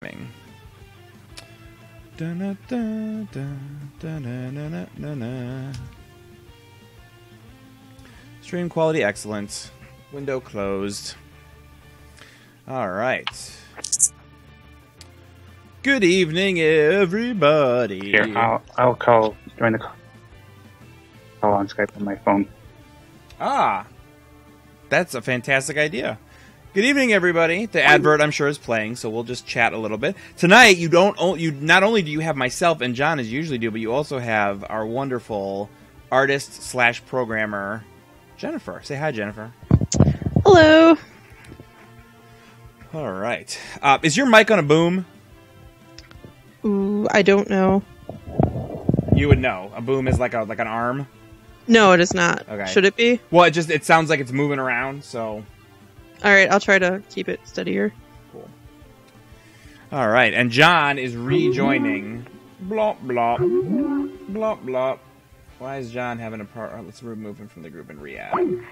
Stream quality excellent. Window closed. All right. Good evening, everybody. Here, I'll call. Join the call on Skype on my phone. Ah, that's a fantastic idea. Good evening, everybody. The advert, I'm sure, is playing, so we'll just chat a little bit. Tonight, you not only do you have myself and John, as you usually do, but you also have our wonderful artist/programmer, Jennifer. Say hi, Jennifer. Hello. All right. Is your mic on a boom? Ooh, I don't know. You would know. A boom is like an arm? No, it is not. Okay. Should it be? Well, it sounds like it's moving around, so... Alright, I'll try to keep it steadier. Cool. Alright, and John is rejoining. Blop, blop. Blop, blop. Why is John having a part? Let's remove him from the group and re-add him.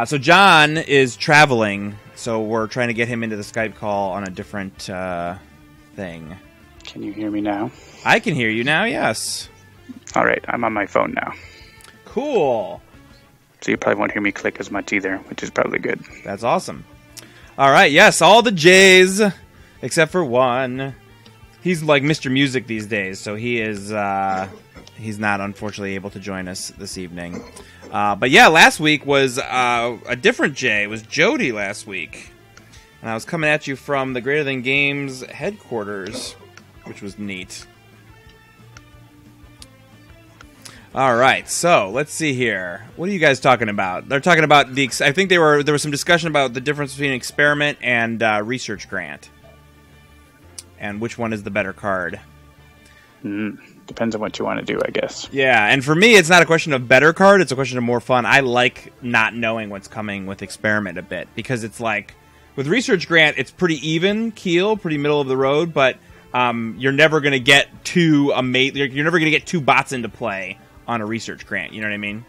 So John is traveling, so we're trying to get him into the Skype call on a different thing. Can you hear me now? I can hear you now, yes. All right, I'm on my phone now. Cool. So you probably won't hear me click as much either, which is probably good. That's awesome. All right, yes, all the J's, except for one. He's like Mr. Music these days, so he is he's not, unfortunately, able to join us this evening. But yeah, last week was a different J. It was Jody last week. And I was coming at you from the Greater Than Games headquarters, which was neat. All right, so let's see here. What are you guys talking about? They're talking about I think there was some discussion about the difference between experiment and research grant, and which one is the better card. Depends on what you want to do, I guess. Yeah, and for me, it's not a question of better card; it's a question of more fun. I like not knowing what's coming with experiment a bit, because it's like with research grant, it's pretty even keel, pretty middle of the road, but you're never going to get two You're never going to get two bots into play on a research grant, you know what I mean?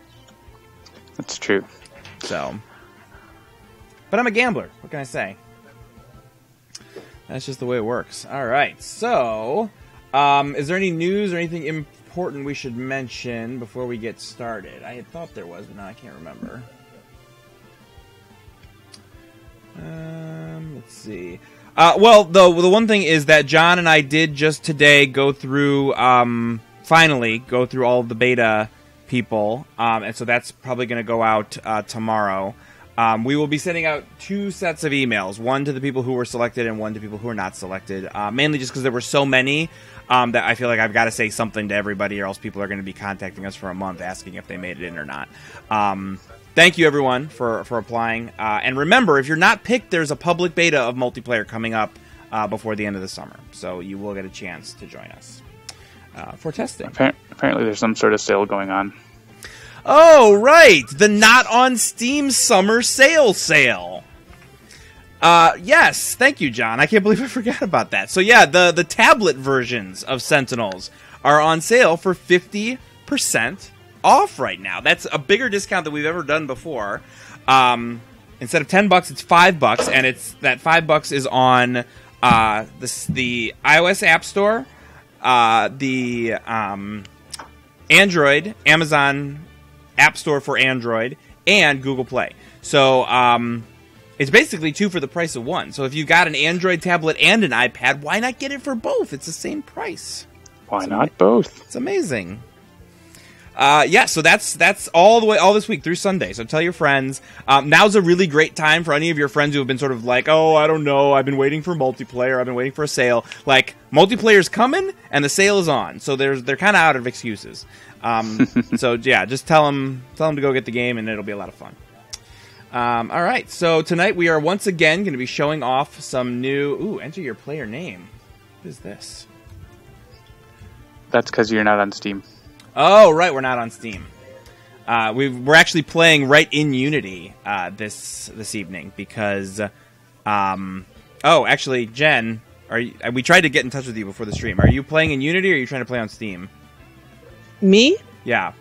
That's true. So, but I'm a gambler. What can I say? That's just the way it works. All right. So, is there any news or anything important we should mention before we get started? I had thought there was, but now I can't remember. Let's see. Well, the one thing is that John and I did just today go through, finally go through all of the beta people, and so that's probably going to go out tomorrow. We will be sending out 2 sets of emails, one to the people who were selected and one to people who are not selected, mainly just because there were so many that I feel like I've got to say something to everybody, or else people are going to be contacting us for a month asking if they made it in or not. Thank you, everyone, for applying. And remember, if you're not picked, there's a public beta of multiplayer coming up before the end of the summer. So you will get a chance to join us for testing. Apparently there's some sort of sale going on. Oh, right! The Not on Steam Summer Sale. Yes, thank you, John. I can't believe I forgot about that. So yeah, the tablet versions of Sentinels are on sale for 50% off right now. That's a bigger discount than we've ever done before. Instead of $10, it's $5, and it's that $5 is on the iOS App Store, the Android, Amazon App Store for Android, and Google Play. So it's basically 2 for the price of 1. So if you got an Android tablet and an iPad, why not get it for both? It's the same price. Why not both? It's amazing. Yeah, so that's all this week through Sunday. So tell your friends. Now's a really great time for any of your friends who have been sort of like, oh, I don't know, I've been waiting for multiplayer, I've been waiting for a sale. Like, multiplayer's coming and the sale is on. So they're kind of out of excuses. So yeah, just tell them to go get the game and it'll be a lot of fun. All right, so tonight we are once again going to be showing off some new. Enter your player name. What is this? That's because you're not on Steam. Oh, right, we're not on Steam. We're actually playing right in Unity this evening because, actually, Jen, we tried to get in touch with you before the stream. Are you playing in Unity or are you trying to play on Steam? Me? Yeah.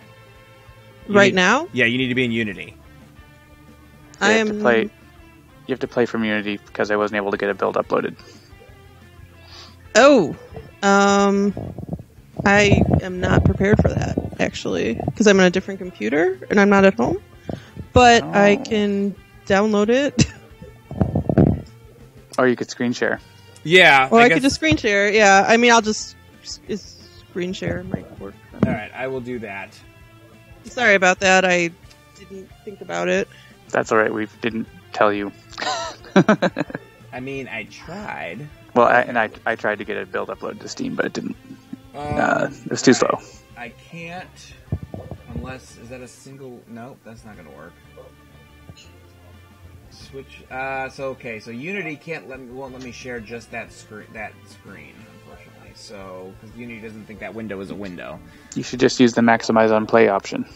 Now? Yeah, you need to be in Unity. I You have am. to play. You have to play from Unity because I wasn't able to get a build uploaded. Oh, I am not prepared for that actually because I'm on a different computer and I'm not at home. But I Oh. can download it, Or you could screen share. Yeah. or I guess- could just screen share. Yeah, I mean, I'll just screen share my work. All right, I will do that. Sorry about that. I didn't think about it. That's all right. We didn't tell you. I mean, I tried. Well, I tried to get a build uploaded to Steam, but it didn't. It was too slow. I can't unless is that a single? Nope, that's not going to work. Switch. So Unity won't let me share just that screen, unfortunately. So because Unity doesn't think that window is a window. You should just use the maximize on play option.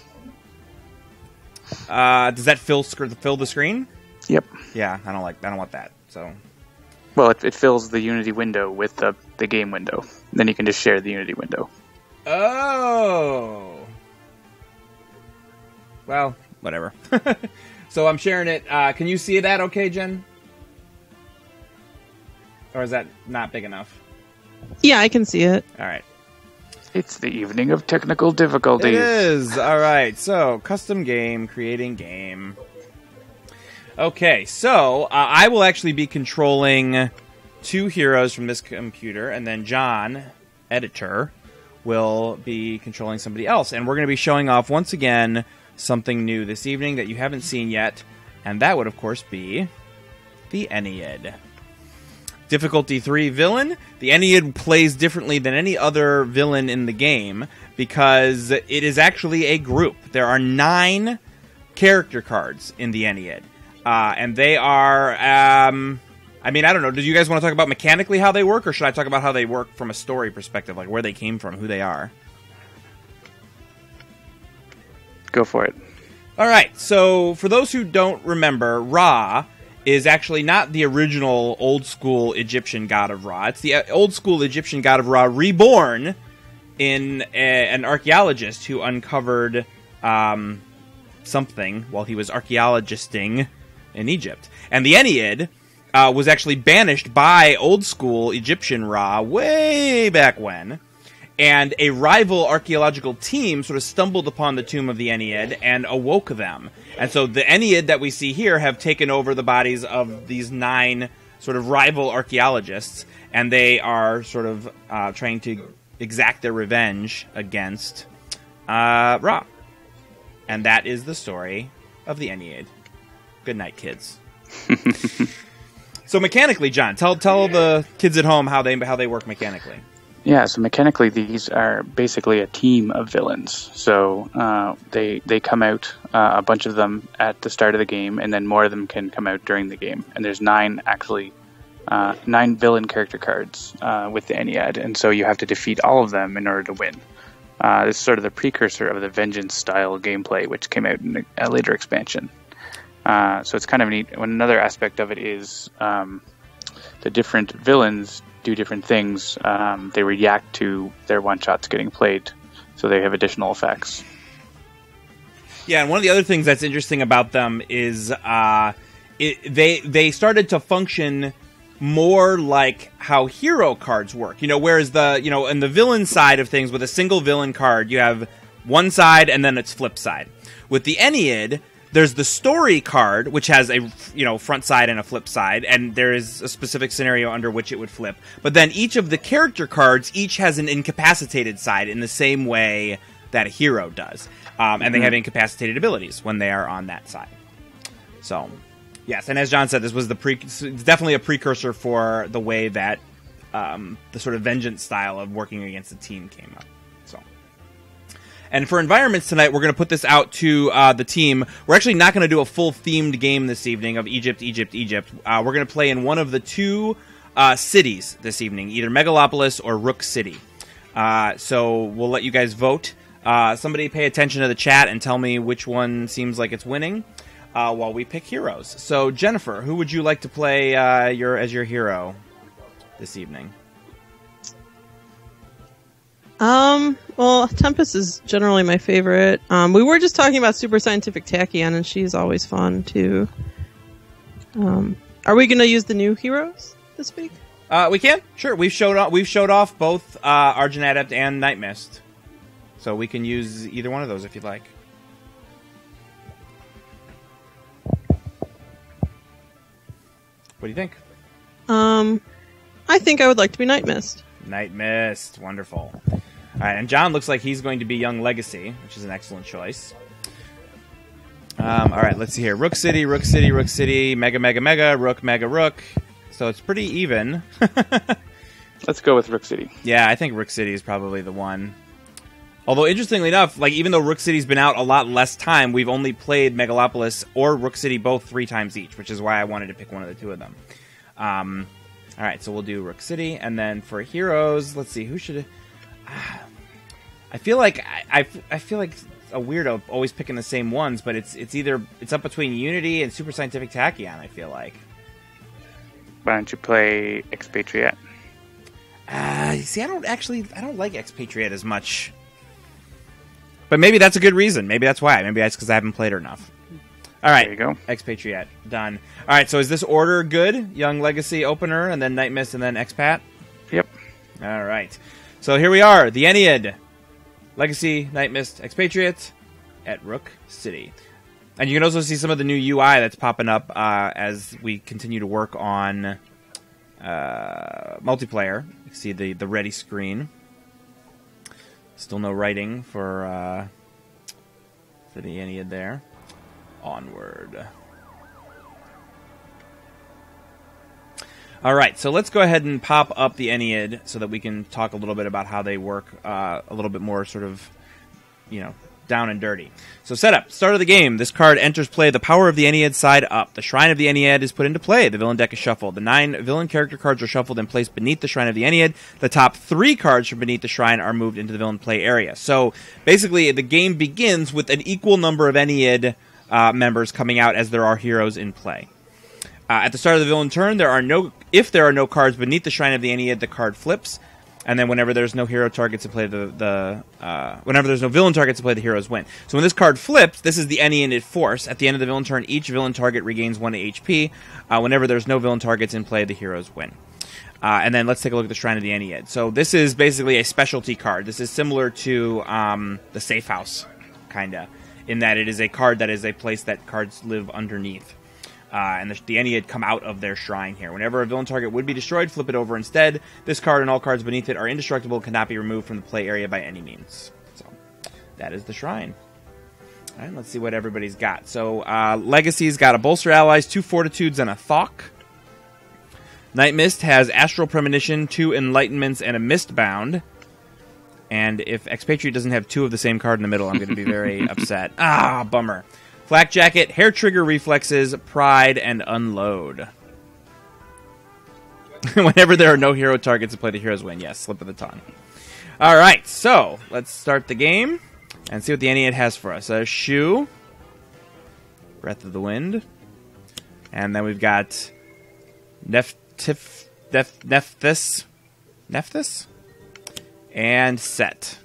Does that fill the screen? Yep. Yeah, I don't want that. So Well, it fills the Unity window with the game window. Then you can just share the Unity window. oh, well, whatever. So I'm sharing it. Can you see that? Okay, Jen? Or is that not big enough? Yeah, I can see it. All right. It's the evening of technical difficulties. It is. All right. So, custom game, creating game. Okay, so I will actually be controlling two heroes from this computer, and then John, editor, will be controlling somebody else. And we're going to be showing off, once again, something new this evening that you haven't seen yet, and that would, of course, be the Ennead. Difficulty 3 villain. The Ennead plays differently than any other villain in the game because it is actually a group. There are 9 character cards in the Ennead. And they are, I mean, I don't know. Do you guys want to talk about mechanically how they work, or should I talk about how they work from a story perspective, like where they came from, who they are? Go for it. All right, so for those who don't remember, Ra is actually not the original old-school Egyptian god of Ra. It's the old-school Egyptian god of Ra reborn in an archaeologist who uncovered something while he was archaeologisting in Egypt. And the Ennead was actually banished by old-school Egyptian Ra way back when. And a rival archaeological team sort of stumbled upon the tomb of the Ennead and awoke them. And so the Ennead that we see here have taken over the bodies of these 9 sort of rival archaeologists, and they are sort of trying to exact their revenge against Ra. And that is the story of the Ennead. Good night, kids. So mechanically, John, tell the kids at home how they work mechanically. Yeah, so mechanically these are basically a team of villains. So they come out, a bunch of them at the start of the game, and then more of them can come out during the game. And there's 9 villain character cards with the Ennead, and so you have to defeat all of them in order to win. This is sort of the precursor of the Vengeance style gameplay, which came out in a later expansion. So it's kind of neat. Another aspect of it is the different villains do different things. They react to their one-shots getting played, so they have additional effects. Yeah, and one of the other things that's interesting about them is they started to function more like how hero cards work. Whereas in the villain side of things, with a single villain card, you have one side and then its flip side. With the Ennead, there's the story card, which has a front side and a flip side, and there is a specific scenario under which it would flip. But then each of the character cards each has an incapacitated side in the same way that a hero does. And they have incapacitated abilities when they are on that side. So, yes, and as John said, this was it's definitely a precursor for the way that the sort of Vengeance style of working against a team came up. And for environments tonight, we're going to put this out to the team. We're actually not going to do a full themed game this evening of Egypt. We're going to play in one of the 2 cities this evening, either Megalopolis or Rook City. So we'll let you guys vote. Somebody pay attention to the chat and tell me which one seems like it's winning while we pick heroes. So Jennifer, who would you like to play as your hero this evening? Well, Tempest is generally my favorite. We were just talking about Super Scientific Tachyon, and she's always fun, too. Are we going to use the new heroes this week? We can. Sure. We've showed off both Argent Adept and Nightmist. So we can use either one of those if you'd like. What do you think? I think I would like to be Nightmist. Nightmist. Wonderful. All right, and John looks like he's going to be Young Legacy, which is an excellent choice. All right, let's see here. Rook City, Rook City, Rook City, Mega, Mega, Mega, Rook, Mega, Rook. So it's pretty even. Let's go with Rook City. Yeah, I think Rook City is probably the one. Although, interestingly enough, like even though Rook City's been out a lot less time, we've only played Megalopolis or Rook City both 3 times each, which is why I wanted to pick one of the two of them. All right, so we'll do Rook City, and then for heroes, let's see who should. I feel like I feel like a weirdo always picking the same ones, but it's up between Unity and Super Scientific Tachyon. I feel like. Why don't you play Expatriette? See, I don't like Expatriette as much. But maybe that's a good reason. Maybe that's why. Maybe that's because I haven't played her enough. All right. There you go. Expatriette. Done. All right, so is this order good? Young Legacy opener, and then Nightmist, and then Expat? Yep. All right. So here we are. The Ennead. Legacy, Nightmist, Expatriette at Rook City. And you can also see some of the new UI that's popping up as we continue to work on multiplayer. You can see the ready screen. Still no writing for the Ennead there. Onward. All right, so let's go ahead and pop up the Ennead so that we can talk a little bit about how they work a little bit more sort of, down and dirty. So setup, start of the game. This card enters play the power of the Ennead side up. The Shrine of the Ennead is put into play. The villain deck is shuffled. The 9 villain character cards are shuffled and placed beneath the Shrine of the Ennead. The top 3 cards from beneath the Shrine are moved into the villain play area. So basically the game begins with an equal number of Ennead members coming out as there are heroes in play. At the start of the villain turn, if there are no cards beneath the Shrine of the Ennead, the card flips. And then whenever there's no hero targets to play whenever there's no villain targets to play, the heroes win. So when this card flips, this is the Ennead force. At the end of the villain turn, each villain target regains 1 HP. Whenever there's no villain targets in play, the heroes win. And then let's take a look at the Shrine of the Ennead. So this is basically a specialty card. This is similar to the Safe House, kinda, in that it is a card that is a place that cards live underneath. And the Ennead come out of their shrine here. Whenever a villain target would be destroyed, flip it over instead. This card and all cards beneath it are indestructible, cannot be removed from the play area by any means. So, that is the shrine. All right, let's see what everybody's got. So, Legacy's got a Bolster Allies, 2 Fortitudes, and a Thok. Nightmist has Astral Premonition, 2 Enlightenments, and a Mistbound. And if Expatriate doesn't have 2 of the same card in the middle, I'm going to be very upset. Bummer. Flak Jacket, Hair Trigger Reflexes, Pride, and Unload. Whenever there are no hero targets to play, the heroes win. Yes, slip of the tongue. All right, so let's start the game and see what the Ennead has for us. Shu, Breath of the Wind, and then we've got Nephthys, and Set.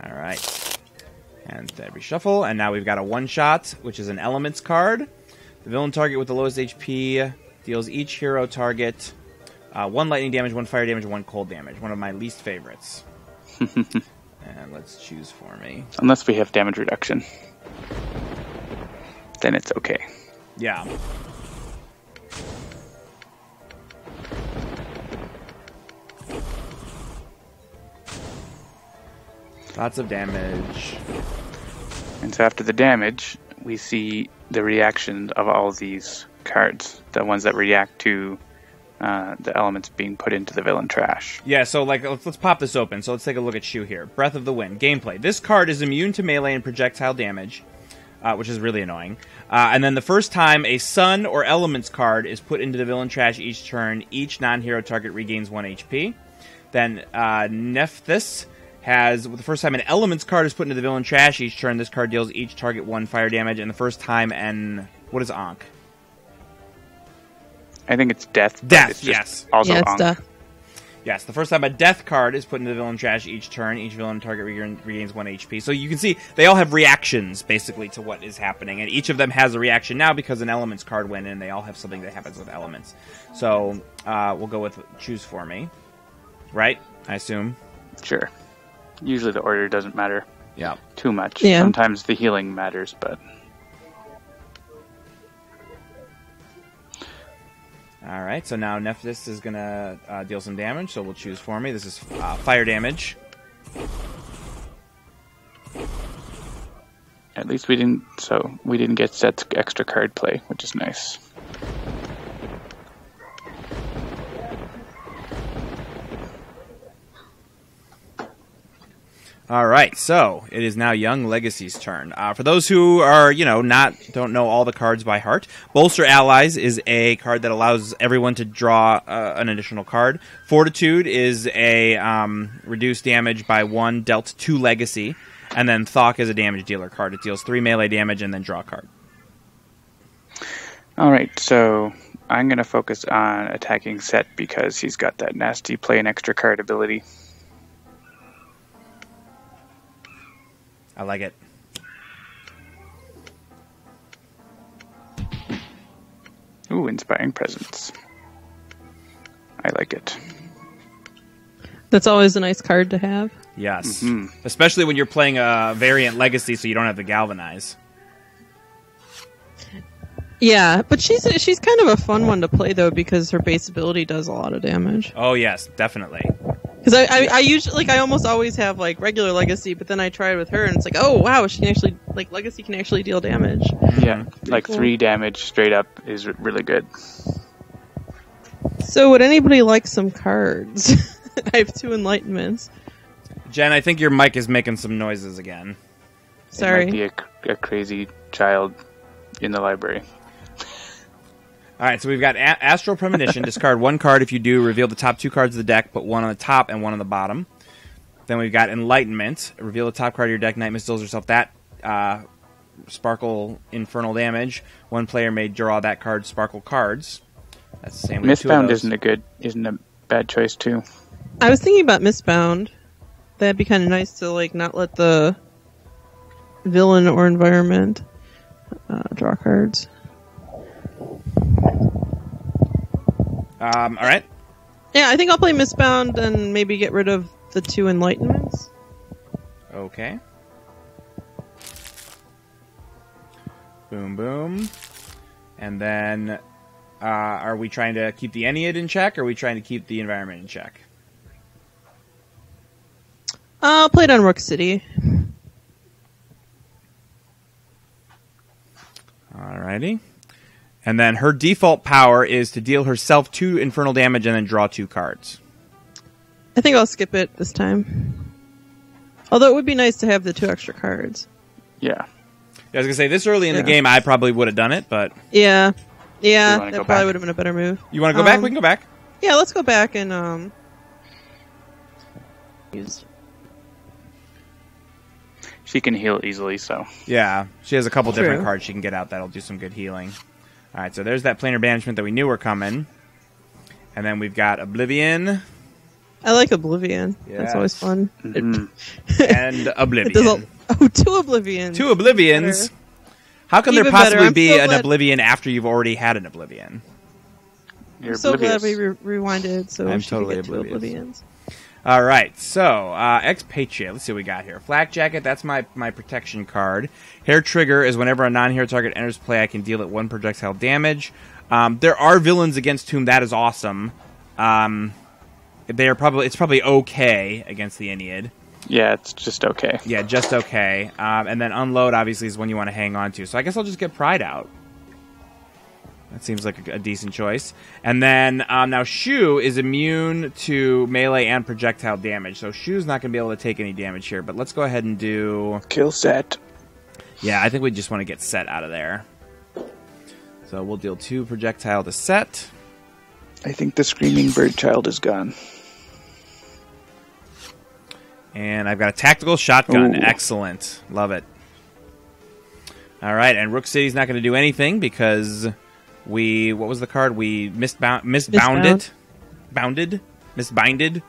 All right, and then reshuffle, and now we've got a one-shot, which is an Elements card. The villain target with the lowest HP deals each hero target 1 lightning damage, 1 fire damage, 1 cold damage. One of my least favorites. And let's choose for me. Unless we have damage reduction, then it's okay. Yeah. Lots of damage. And so after the damage, we see the reaction of all these cards. The ones that react to the elements being put into the villain trash. Yeah, so let's pop this open. So let's take a look at Shu here. Breath of the Wind. Gameplay. This card is immune to melee and projectile damage, which is really annoying. And then the first time a Sun or Elements card is put into the villain trash each turn, each non-hero target regains 1 HP. Then Nephthys has, the first time an Elements card is put into the villain trash each turn, this card deals each target 1 fire damage, and the first time what is Ankh? I think it's Death. Death, it's yes. Also yeah, it's Ankh. Death. Yes, the first time a death card is put into the villain trash each turn, each villain target regains 1 HP. So you can see they all have reactions, basically, to what is happening. And each of them has a reaction now because an elements card went in, and they all have something that happens with elements. So we'll go with choose for me. Right? I assume. Sure. Usually the order doesn't matter too much. Yeah. Sometimes the healing matters, but... Alright, so now Nephthys is going to deal some damage, so we'll choose for me. This is fire damage. At least we didn't get Set's extra card play, which is nice. All right, so it is now Young Legacy's turn. For those who are, don't know all the cards by heart, Bolster Allies is a card that allows everyone to draw an additional card. Fortitude is a reduced damage by 1 dealt to Legacy, and then Thok is a damage dealer card. It deals 3 melee damage and then draw a card. All right, so I'm going to focus on attacking Set because he's got that nasty play an extra card ability. I like it. Ooh, Inspiring Presence. I like it. That's always a nice card to have. Yes. Mm-hmm. Especially when you're playing a variant Legacy so you don't have to Galvanize. Yeah, but she's kind of a fun one to play, though, because her base ability does a lot of damage. Oh, yes, definitely. Because I usually, I almost always have, regular Legacy, but then I try it with her, and it's oh, wow, she can actually, Legacy can actually deal damage. Yeah, cool. 3 damage straight up is really good. So, would anybody like some cards? I have 2 enlightenments. Jen, I think your mic is making some noises again. Sorry. It might be a crazy child in the library. Alright, so we've got Astral Premonition. Discard 1 card. If you do, reveal the top 2 cards of the deck. Put 1 on the top and 1 on the bottom. Then we've got Enlightenment. Reveal the top card of your deck. Nightmist deals herself that Sparkle Infernal damage. 1 player may draw that card Sparkle cards. That's the same. Mistbound isn't a bad choice too. I was thinking about Mistbound. That'd be kind of nice to not let the villain or environment draw cards. All right. Yeah, I think I'll play Mistbound and maybe get rid of the 2 enlightenments. Okay. Boom, boom. And then, are we trying to keep the Ennead in check, or are we trying to keep the environment in check? I'll play it on Rook City. Alrighty. And then her default power is to deal herself 2 infernal damage and then draw 2 cards. I think I'll skip it this time. Although it would be nice to have the 2 extra cards. Yeah. I was going to say, this early in the game, I probably would have done it, but... Yeah, that probably would have been a better move. You want to go back? We can go back. Yeah, let's go back and, use... She can heal easily, so... Yeah, she has a couple different cards she can get out that'll do some good healing. Alright, so there's that planar banishment that we knew were coming. And then we've got Oblivion. I like Oblivion. Yes. That's always fun. Mm-hmm. And Oblivion. 2 Oblivions. 2 Oblivions? Better. How can there possibly be an Oblivion after you've already had an Oblivion? I'm so glad we rewinded so I'm she totally could get 2 Oblivions. Alright, so, Expatriette. Let's see what we got here. Flak Jacket, that's my protection card. Hair Trigger is whenever a non-hero target enters play, I can deal it 1 projectile damage. There are villains against whom that is awesome. It's probably okay against the Ennead. Yeah, it's just okay. Yeah, just okay. And then Unload, obviously, is one you want to hang on to. So I guess I'll just get Pride out. That seems like a decent choice. And then, now Shu is immune to melee and projectile damage. So Shu's not going to be able to take any damage here. But let's go ahead and do... Kill Set. Yeah, I think we just want to get Set out of there. So we'll deal 2 projectile to Set. I think the Screaming Bird Child is gone. And I've got a Tactical Shotgun. Ooh. Excellent. Love it. All right, and Rook City's not going to do anything because... what was the card? We misbound it. Bounded. Misbinded.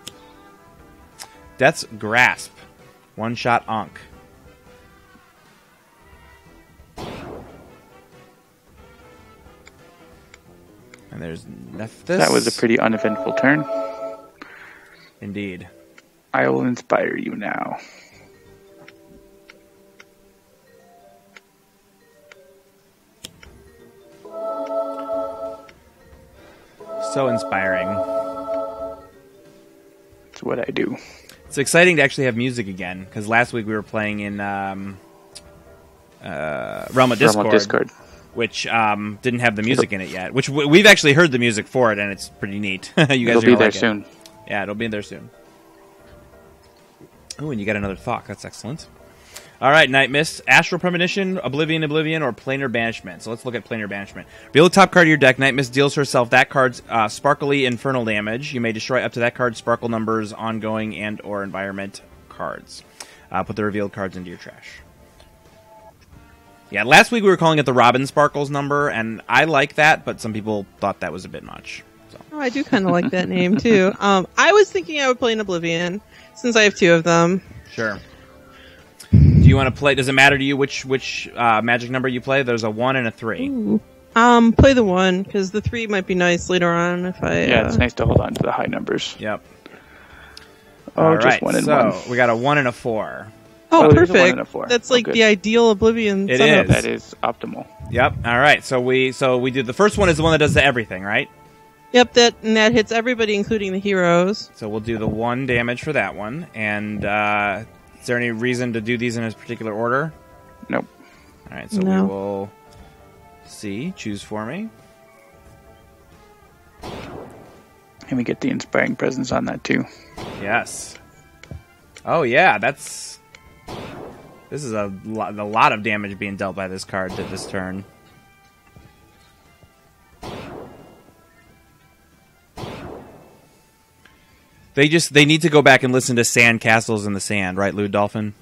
Death's Grasp. One-shot Ankh. And there's Nephthys. That was a pretty uneventful turn. Indeed. I will inspire you now. So inspiring. It's what I do. It's exciting to actually have music again, because last week we were playing in Realm of Discord. Which didn't have the music in it yet. Which we've actually heard the music for it, and it's pretty neat. You guys It'll be there soon. Yeah, it'll be there soon. Oh, and you got another Thought. That's excellent. All right, Nightmist, Astral Premonition, Oblivion, or Planar Banishment. So let's look at Planar Banishment. Reveal the top card of your deck. Nightmist deals herself that card's sparkly infernal damage. You may destroy up to that card's sparkle numbers, ongoing, and or environment cards. Put the revealed cards into your trash. Yeah, last week we were calling it the Robin Sparkles number, and I like that, but some people thought that was a bit much. So. Oh, I do kind of like that name, too. I was thinking I would play an Oblivion, since I have two of them. Sure. Do you want to play? Does it matter to you which magic number you play? There's a 1 and a 3. Ooh. Play the 1, because the 3 might be nice later on if I... Yeah, it's nice to hold on to the high numbers. Yep. Oh, just right, 1 and 1. So we got a 1 and a 4. Oh, there's a 1 perfect. and a 4. That's like the ideal Oblivion It setup. is. That is optimal. Yep. All right. So we do the first one is the one that does the everything, right? Yep, that hits everybody, including the heroes. So we'll do the 1 damage for that one. And is there any reason to do these in a particular order? Nope. All right. So No. we will see. Choose for me. And we get the inspiring presence on that too. Yes. Oh yeah, this is a lot of damage being dealt by this card at this turn. They need to go back and listen to Sand Castles in the Sand, right, Lou Dolphin?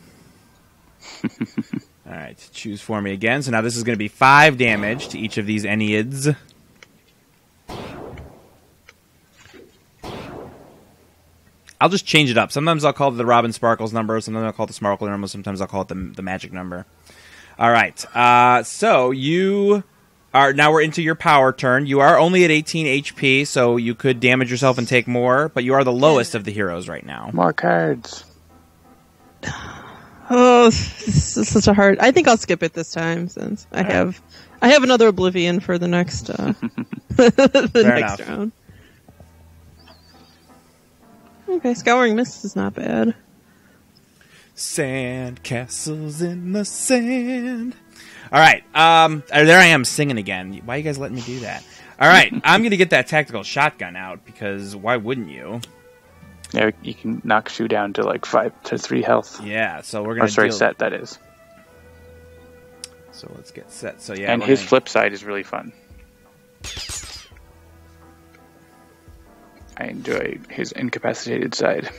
All right, choose for me again. So now this is going to be 5 damage to each of these Enneads. I'll just change it up. Sometimes I'll call it the Robin Sparkles number. Sometimes I'll call it the Sparkle number. Sometimes I'll call it the magic number. All right. So you are now we're into your power turn. You are only at 18 HP, so you could damage yourself and take more. But you are the lowest of the heroes right now. More cards. Oh, this is such a hard... I think I'll skip it this time, since I have another Oblivion for the next next round. Okay, Scouring Mist is not bad. Sand castles in the sand. All right, there I am singing again. Why are you guys letting me do that? All right, I'm going to get that tactical shotgun out, because why wouldn't you? Yeah, you can knock Shu down to like 5 to 3 health. Yeah, so we're going to set, that is. So let's get set. So yeah, and his flip side is really fun. I enjoy his incapacitated side.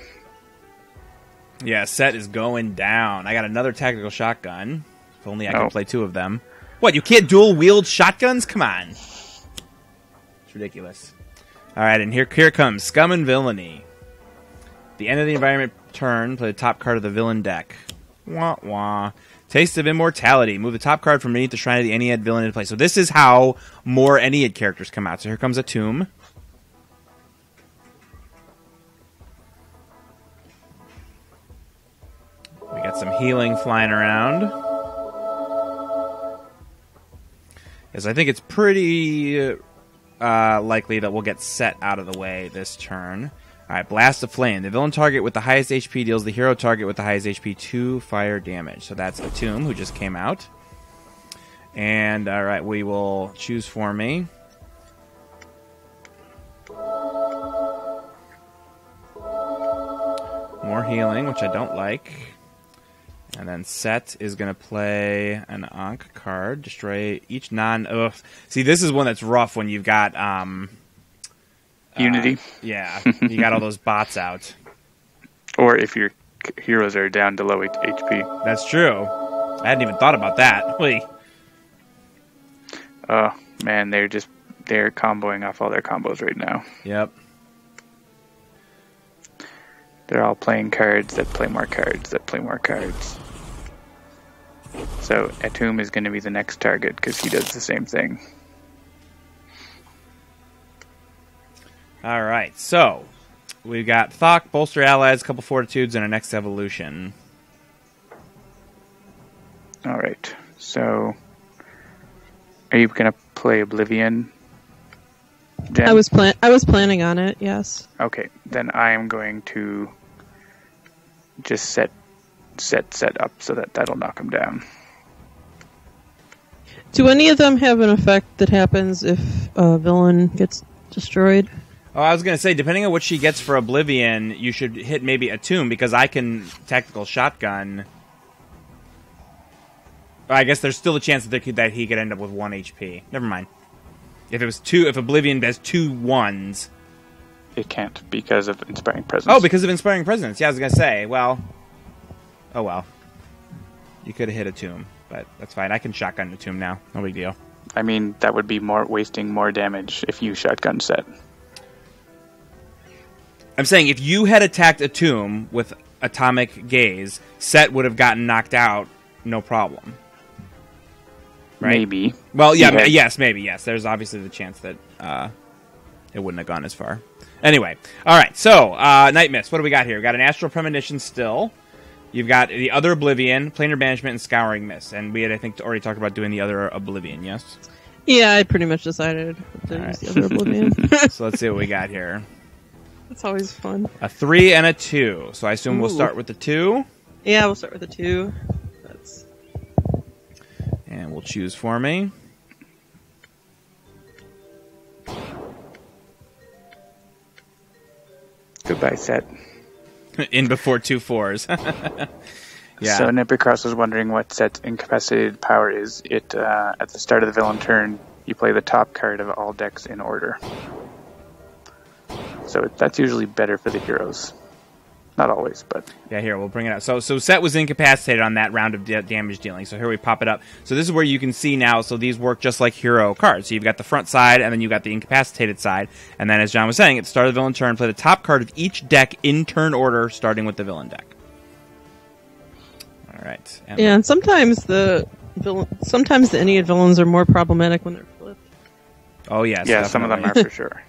Yeah, set is going down. I got another tactical shotgun. If only I could play 2 of them. What, you can't dual wield shotguns? Come on. It's ridiculous. All right, and here comes Scum and Villainy. At the end of the environment turn, play the top card of the villain deck. Wah wah. Taste of Immortality. Move the top card from beneath the Shrine of the Ennead villain into play. So this is how more Ennead characters come out. So here comes a Tomb. We got some healing flying around. Yes, I think it's pretty likely that we'll get set out of the way this turn. All right, Blast of Flame. The villain target with the highest HP deals the hero target with the highest HP 2 fire damage. So that's Atum, who just came out. And, all right, we will choose for me. More healing, which I don't like. And then Set is going to play an Ankh card. Destroy each non... Ugh. See, this is one that's rough when you've got... Unity. Yeah, you got all those bots out. Or if your heroes are down to low HP. That's true. I hadn't even thought about that. Wait. Oh, man, they're comboing off all their combos right now. Yep. They're all playing cards that play more cards that play more cards. So Atum is going to be the next target because he does the same thing. All right, so we've got Thok, Bolster Allies, a couple Fortitudes, and our next evolution. All right, so are you going to play Oblivion, Jen? I was planning on it. Yes. Okay, then I am going to just set up so that'll knock him down. Do any of them have an effect that happens if a villain gets destroyed? Oh, I was going to say, depending on what she gets for Oblivion, you should hit maybe Atum, because I can tactical shotgun. I guess there's still a chance that he could end up with 1 HP. Never mind. If Oblivion has 2 1s. It can't because of Inspiring Presence. Oh, because of Inspiring Presence. Yeah, I was going to say, well. Oh, well. You could have hit Atum, but that's fine. I can shotgun Atum now. No big deal. I mean, that would be wasting more damage if you shotgun Set. I'm saying if you had attacked Atum with Atomic Gaze, Set would have gotten knocked out, no problem. Right? Maybe. Well, yeah, yes, maybe, yes. There's obviously the chance that it wouldn't have gone as far. Anyway, all right, so, Nightmist, what do we got here? We've got an Astral Premonition still. You've got the other Oblivion, Planar Banishment, and Scouring Mist. And we had, I think, already talked about doing the other Oblivion, yes? Yeah, I pretty much decided to use the other Oblivion. So let's see what we got here. It's always fun. A 3 and a 2. So I assume we'll start with the 2. Yeah, we'll start with the 2. And we'll choose for me. Goodbye, Set. In before 2 4s. Yeah. So Nippercross was wondering what Set's incapacitated power is. It at the start of the villain turn, you play the top card of all decks in order. So that's usually better for the heroes. Not always, but... Yeah, here, we'll bring it up. So Set was incapacitated on that round of damage dealing. So here we pop it up. So this is where you can see now, so these work just like hero cards. So you've got the front side, and then you've got the incapacitated side. And then, as John was saying, at the start of the villain turn, play the top card of each deck in turn order, starting with the villain deck. All right. And sometimes the Ennead villains are more problematic when they're flipped. Oh, yes. Yeah, definitely. some of them are for sure.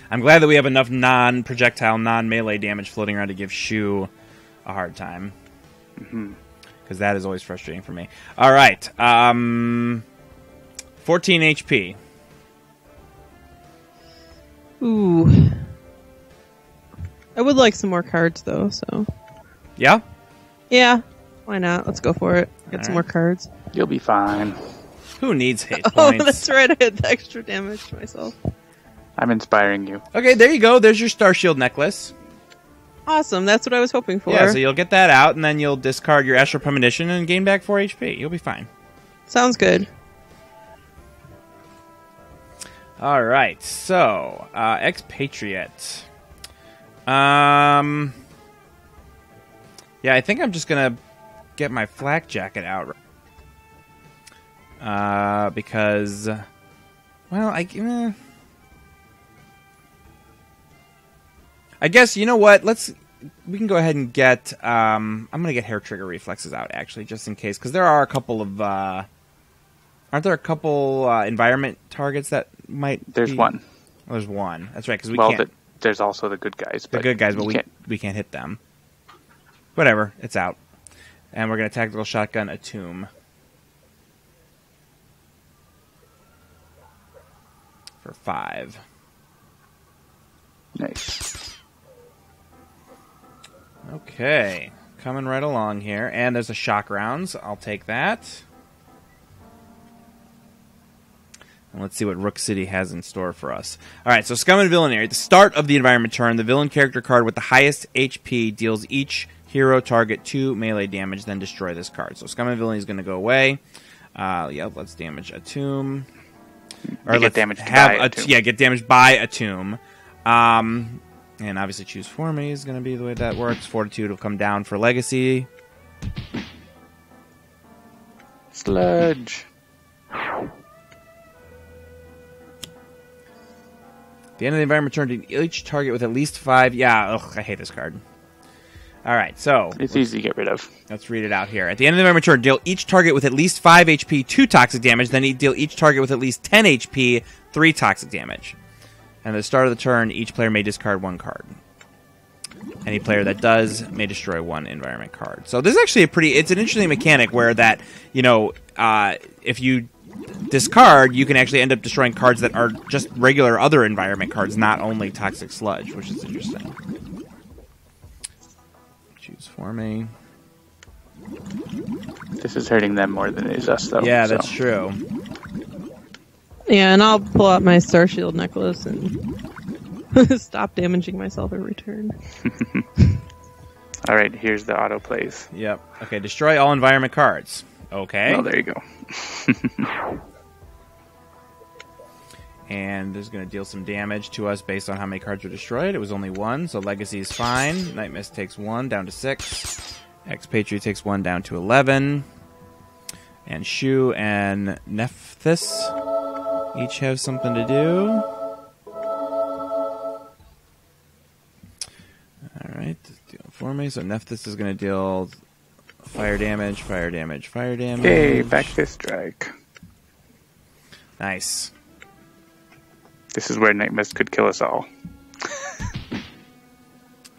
I'm glad that we have enough non-projectile, non-melee damage floating around to give Shu a hard time. Because that is always frustrating for me. All right. 14 HP. Ooh. I would like some more cards, though, so... Yeah? Yeah. Why not? Let's go for it. Get some more cards. You'll be fine. Who needs hit Oh, points? that's right. I had the extra damage to myself. I'm inspiring you. Okay, there you go. There's your Star Shield necklace. Awesome. That's what I was hoping for. Yeah, so you'll get that out, and then you'll discard your Astral Premonition and gain back 4 HP. You'll be fine. Sounds good. All right, so Expatriette. Yeah, I think I'm just gonna get my flak jacket out. Because, well, I guess, you know what? We can go ahead and get, I'm going to get hair trigger reflexes out, actually, just in case. Because there are a couple of, aren't there a couple environment targets that might There's one. Oh, there's one. That's right, because we can't. There's also the good guys. The good guys, but we can't hit them. Whatever, it's out. And we're going to tactical shotgun Atum. For 5. Nice. Okay, coming right along here. And there's a shock rounds. I'll take that. And let's see what Rook City has in store for us. Alright, so Scum and Villainy. At the start of the environment turn, the villain character card with the highest HP deals each hero target 2 melee damage, then destroy this card. So Scum and Villainy is going to go away. Yeah, let's damage Atum. Or get damaged have by Atum. Yeah, get damaged by Atum. And obviously choose for me is going to be the way that works. Fortitude will come down for Legacy. Sludge. At the end of the environment turn, deal each target with at least 5. Yeah, ugh, I hate this card. All right, so It's easy to get rid of. let's read it out here. At the end of the environment turn, deal each target with at least 5 HP 2 toxic damage. Then deal each target with at least 10 HP 3 toxic damage. And at the start of the turn, each player may discard 1 card. Any player that does may destroy 1 environment card. So this is actually it's an interesting mechanic where that, if you discard, you can actually end up destroying cards that are just regular other environment cards, not only toxic sludge, which is interesting. Choose for me. This is hurting them more than it is us, though. Yeah, that's true. Yeah, and I'll pull out my Star Shield necklace and stop damaging myself every turn. All right, here's the auto plays. Yep. Okay, destroy all environment cards. Okay. Oh, there you go. And this is going to deal some damage to us based on how many cards were destroyed. It was only 1, so Legacy is fine. Nightmist takes 1, down to 6. Expatriette takes 1, down to 11. And Shu and Nephthys each have something to do. Alright, deal for me. So Nephthys is going to deal fire damage, fire damage, fire damage. Hey, back this strike. Nice. This is where Nightmist could kill us all.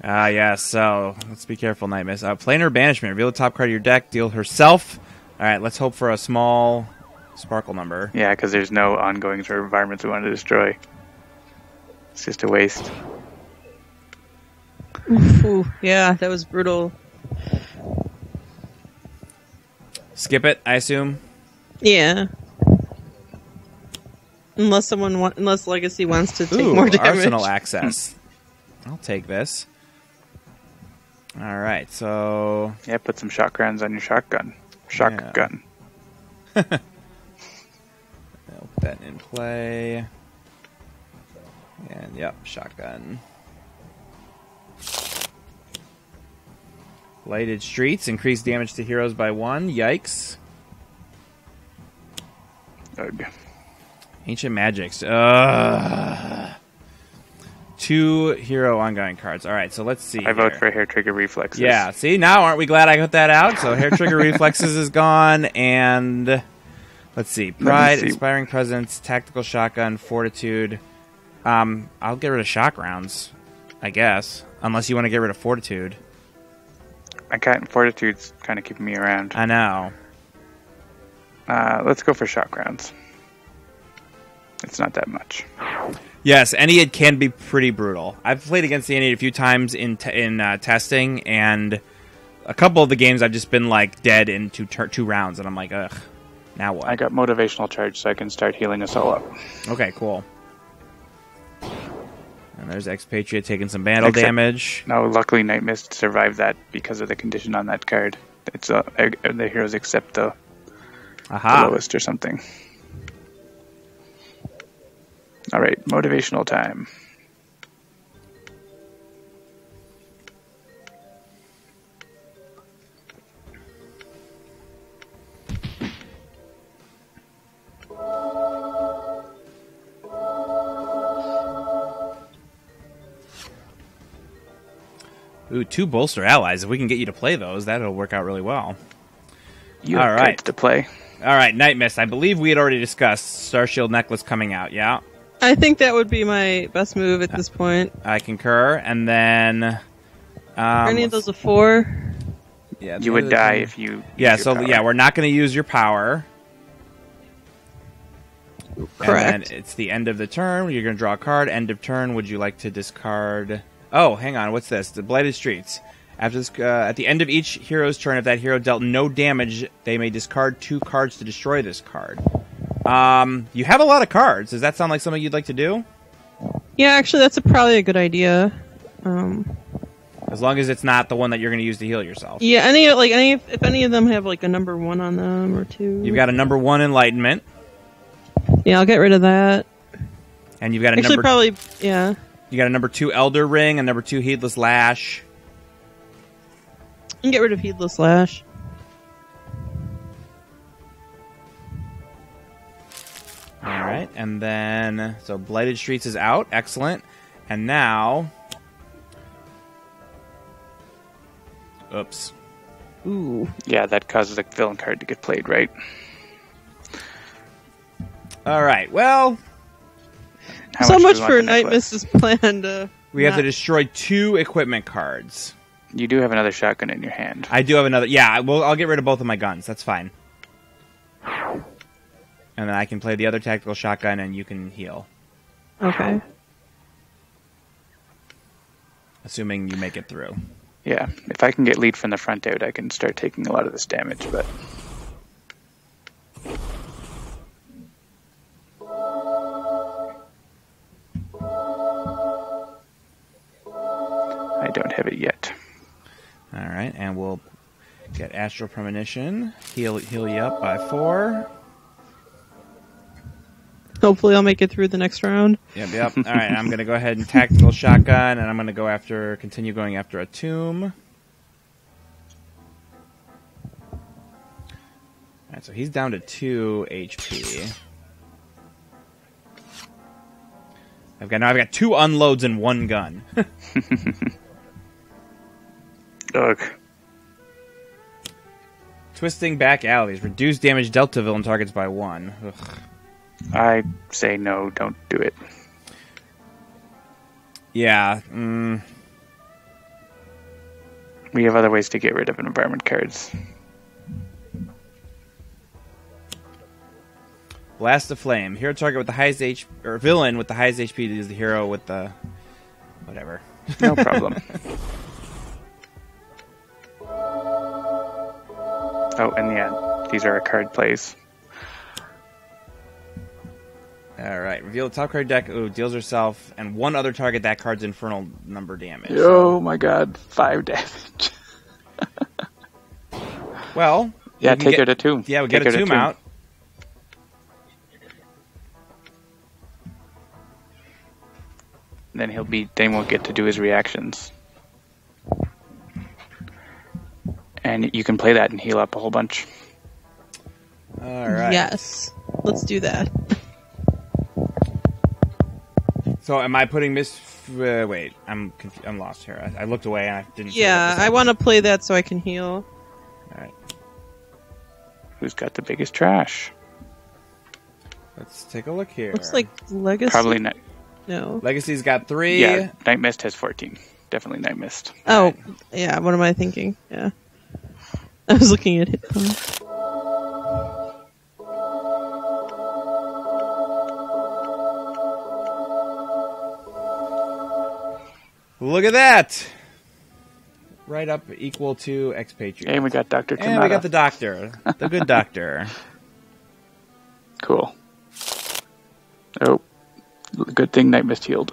Yeah, so let's be careful, Nightmist. Planar Banishment. Reveal the top card of your deck, deal herself. Alright, let's hope for a small sparkle number. Yeah, because there's no ongoing sort of environments we want to destroy. It's just a waste. Ooh, yeah, that was brutal. Skip it, I assume? Yeah. Unless Legacy wants to take more damage. Arsenal access. I'll take this. Alright, so... Yeah, put some shotguns on your shotgun. Shotgun. I'll put that in play. And, yep, shotgun. Lighted Streets. Increase damage to heroes by 1. Yikes. Ugh. Ancient Magics. 2 hero ongoing cards. Alright, so let's see. I vote for Hair Trigger Reflexes. Yeah, see, now aren't we glad I got that out? So Hair Trigger Reflexes is gone, and let's see. Pride, Inspiring Presence, Tactical Shotgun, Fortitude. I'll get rid of Shock Rounds, I guess. Unless you want to get rid of Fortitude. Fortitude's kind of keeping me around. I know. Let's go for Shock Rounds. It's not that much. Yes, Ennead can be pretty brutal. I've played against the Ennead a few times in testing, and a couple of the games I've just been like dead in two rounds, and I'm like, ugh, now what? I got Motivational Charge, so I can start healing us all up. Okay, cool. And there's Expatriate taking some vandal damage. No, luckily Nightmist survived that because of the condition on that card. It's the heroes accept the lowest or something. All right, motivational time. Ooh, 2 bolster allies. If we can get you to play those, that'll work out really well. You have cards to play. All right, Nightmist. I believe we had already discussed Starshield Necklace coming out, yeah? I think that would be my best move at this point. I concur. And then... Are any of those a 4? Yeah, you would die if you... Yeah, so we're not going to use your power. Correct. And then it's the end of the turn. You're going to draw a card. End of turn. Would you like to discard... Oh, hang on. What's this? The Blighted Streets. After this, at the end of each hero's turn, if that hero dealt no damage, they may discard 2 cards to destroy this card. You have a lot of cards. Does that sound like something you'd like to do? Yeah, actually, that's probably a good idea. As long as it's not the one that you're going to use to heal yourself. Yeah, if any of them have like a number 1 on them or 2. You've got a number 1 Enlightenment. Yeah, I'll get rid of that. And you've got a You got a number 2 Elder Ring, a number 2 Heedless Lash. You can get rid of Heedless Lash. Alright. right, and then so Blighted Streets is out. Excellent. And now, oops. Ooh. Yeah, that causes a villain card to get played, right? All right. Well, So much do we for want the necklace? Nightmist's plan. we have to destroy 2 equipment cards. You do have another shotgun in your hand. I do have another. Yeah, well, I'll get rid of both of my guns. That's fine. And then I can play the other tactical shotgun, and you can heal, Okay. assuming you make it through. Yeah, if I can get lead from the front out, I can start taking a lot of this damage, but... I don't have it yet. All right, and we'll get Astral Premonition. Heal you up by 4. Hopefully I'll make it through the next round. Yep. All right, I'm going to go ahead and tactical shotgun, and I'm going to continue going after a tomb. All right, so he's down to 2 HP. I've got 2 unloads in 1 gun. Ugh. Twisting Back Alleys. Reduce damage dealt to villain targets by 1. Ugh. I say no, don't do it. Yeah. We have other ways to get rid of environment cards. Blast of Flame. Hero target with the highest HP, or villain with the highest HP is the hero with the whatever. No problem. Oh, and yeah, these are our card plays. All right. Reveal the top card deck. Ooh, deals herself and 1 other target that card's infernal number damage. Oh my god, 5 damage. Well, Yeah, we can take get- her to 2. Yeah, we get a tomb out. Then then won't get to do his reactions. And you can play that and heal up a whole bunch. All right. Yes. Let's do that. So, am I putting wait, I'm lost here. I looked away and I didn't. see what Yeah, was I want to play that so I can heal. All right. Who's got the biggest trash? Let's take a look here. Looks like Legacy. Probably not. No. Legacy's got 3. Yeah, Nightmist has 14. Definitely Nightmist. Oh, yeah. What am I thinking? Yeah. I was looking at hit points. Look at that. Right up equal to Expatriette. And we got Dr. Kamada. And we got the doctor. The good doctor. Cool. Oh, good thing Nightmist healed.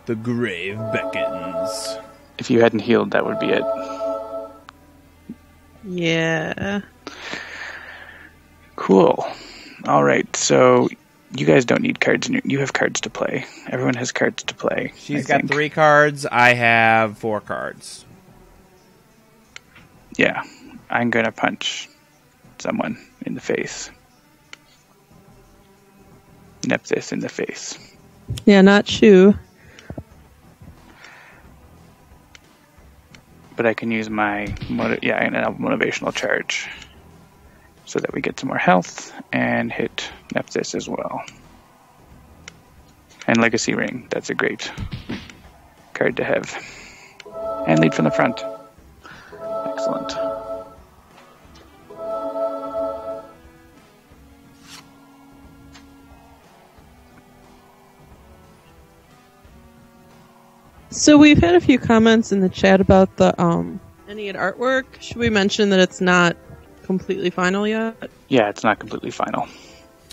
The grave beckons. If you hadn't healed, that would be it. Yeah. Cool. All right, so you guys don't need cards. You have cards to play. Everyone has cards to play. She's I got think. 3 cards. I have 4 cards. Yeah, I'm gonna punch someone in the face. Nepsis in the face. Yeah, not Shu. But I can use my and a motivational charge so that we get some more health and hit Nepsis as well. And Legacy Ring, that's a great card to have. And lead from the front. Excellent. So we've had a few comments in the chat about the Ennead artwork. Should we mention that it's not completely final yet? Yeah, it's not completely final.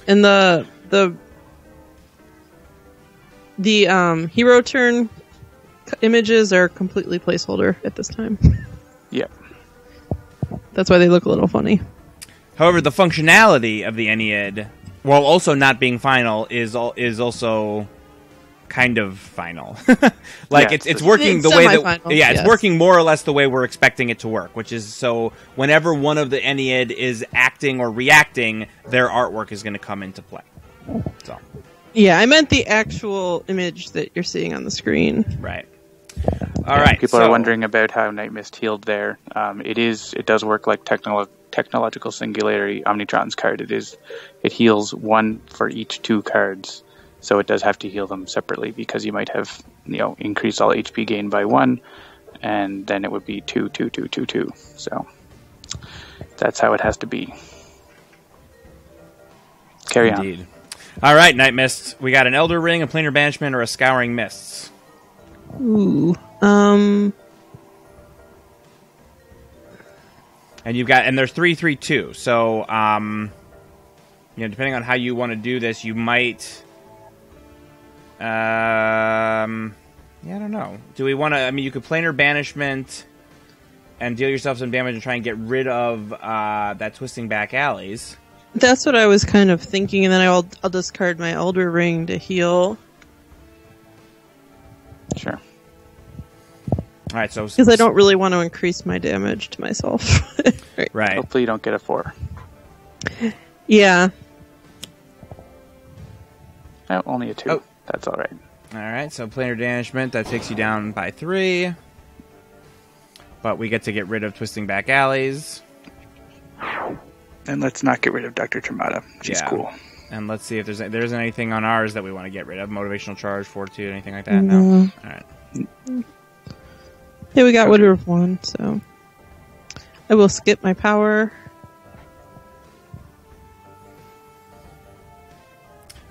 And the hero turn images are completely placeholder at this time. Yep. That's why they look a little funny. However, the functionality of the Ennead, while also not being final, is also kind of final. Like Yeah, it's working the way that semi-final, it's yes. working more or less the way we're expecting it to work, which is so whenever one of the Ennead is acting or reacting, their artwork is going to come into play. So Yeah, I meant the actual image that you're seeing on the screen. right. All right. People are wondering about how Nightmist healed there. It does work like technological singularity. Omnitron's card. It heals 1 for each 2 cards. So it does have to heal them separately because you might have increased all HP gain by 1, and then it would be 2, 2, 2, 2, 2. So that's how it has to be. Carry Indeed. All right, Nightmist. We got an Elder Ring, a Planar Banishment, or a Scouring Mists. Ooh. And there's 3/3/2. So, depending on how you want to do this, you might. I don't know. Do we want to? I mean, you could Planar Banishment and deal yourself some damage and try and get rid of that Twisting Back Alleys. That's what I was kind of thinking, and then I'll discard my Elder Ring to heal. Sure. All right, so Because I don't really want to increase my damage to myself. right. Hopefully you don't get a 4. Yeah. No, only a 2. Oh. That's all right. All right, so Planar Banishment, that takes you down by 3. But we get to get rid of Twisting Back Alleys. And let's not get rid of Dr. Tremata. She's cool. And let's see if there isn't anything on ours that we want to get rid of. Motivational Charge, Fortitude, anything like that? No? All right. Yeah, we got rid of 1, so I will skip my power.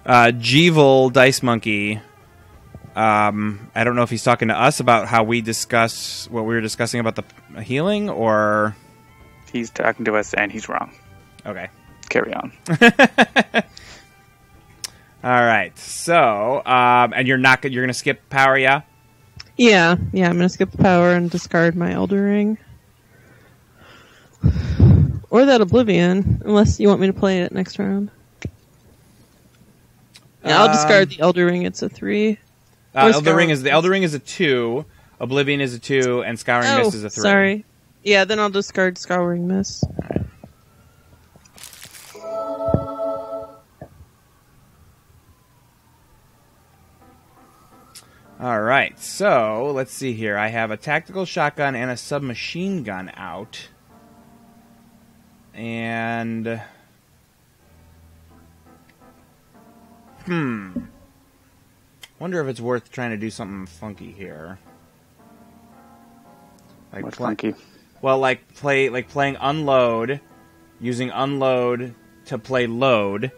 Jeevel Dice Monkey. I don't know if he's talking to us about how we discuss what we were discussing about the healing, or He's talking to us and he's wrong. okay. Carry on. All right. So, and you're going to skip power, yeah? Yeah, I'm gonna skip the power and discard my Elder Ring. Or that Oblivion, unless you want me to play it next round. Yeah, I'll discard the Elder Ring, it's a 3. Elder Ring is a 2, Oblivion is a 2, and Scouring Mist is a 3. Sorry. Yeah, then I'll discard Scouring Mist. All right, so let's see here. I have a tactical shotgun and a submachine gun out. And wonder if it's worth trying to do something funky here. Like What's funky? Well, playing unload, using unload to play load,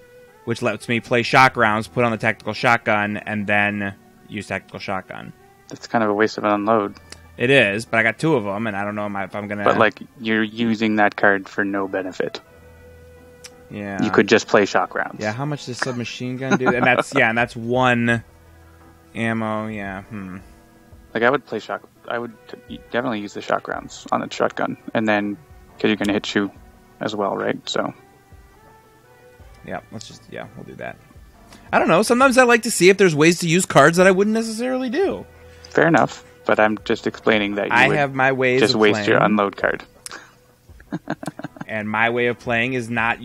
which lets me play shock rounds, put on the tactical shotgun, and then use tactical shotgun. That's kind of a waste of an unload. It is, but I got 2 of them, and I don't know if I'm gonna. But you're using that card for no benefit. Yeah, You could just play shock rounds. Yeah, how much does submachine gun do? And that's 1 ammo. Yeah. I would play shock. I would definitely use the shock rounds on the shotgun, and then because you're going to hit you as well, right? So Yeah, we'll do that. I don't know. Sometimes I like to see if there's ways to use cards that I wouldn't necessarily do. fair enough. But I'm just explaining that you have my ways just of waste playing. your unload card. And my way of playing is not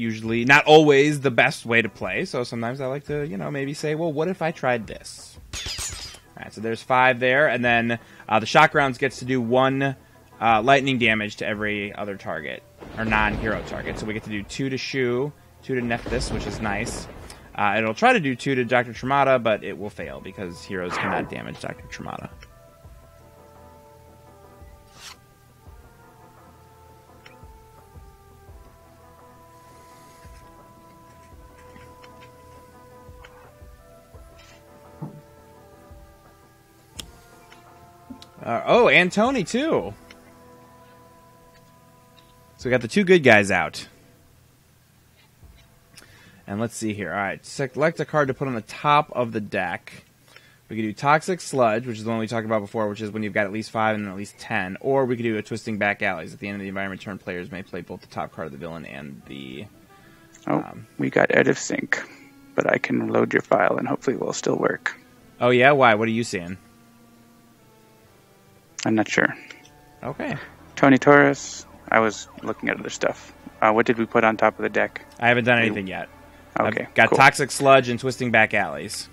always the best way to play. So sometimes I like to, maybe say, well, what if I tried this? All right, so there's 5 there. And then the shock rounds gets to do 1 lightning damage to every other target, or non-hero target. So we get to do 2 to Shu, 2 to Nephthys, which is nice. It'll try to do 2 to Dr. Tremata, but it will fail because heroes cannot damage Dr. Tremata. And Tony, too. So we got the 2 good guys out. And let's see here. All right, select a card to put on the top of the deck. We could do Toxic Sludge, which is the one we talked about before, which is when you've got at least 5 and then at least 10. Or we could do a Twisting Back Alleys. At the end of the environment turn, players may play both the top card of the villain and the... we got out of sync. But I can load your file and hopefully it will still work. Oh, yeah? Why? What are you seeing? I'm not sure. Okay. Tony Torres. I was looking at other stuff. What did we put on top of the deck? I haven't done anything yet. Okay, I've got cool. Toxic Sludge and Twisting Back Alleys.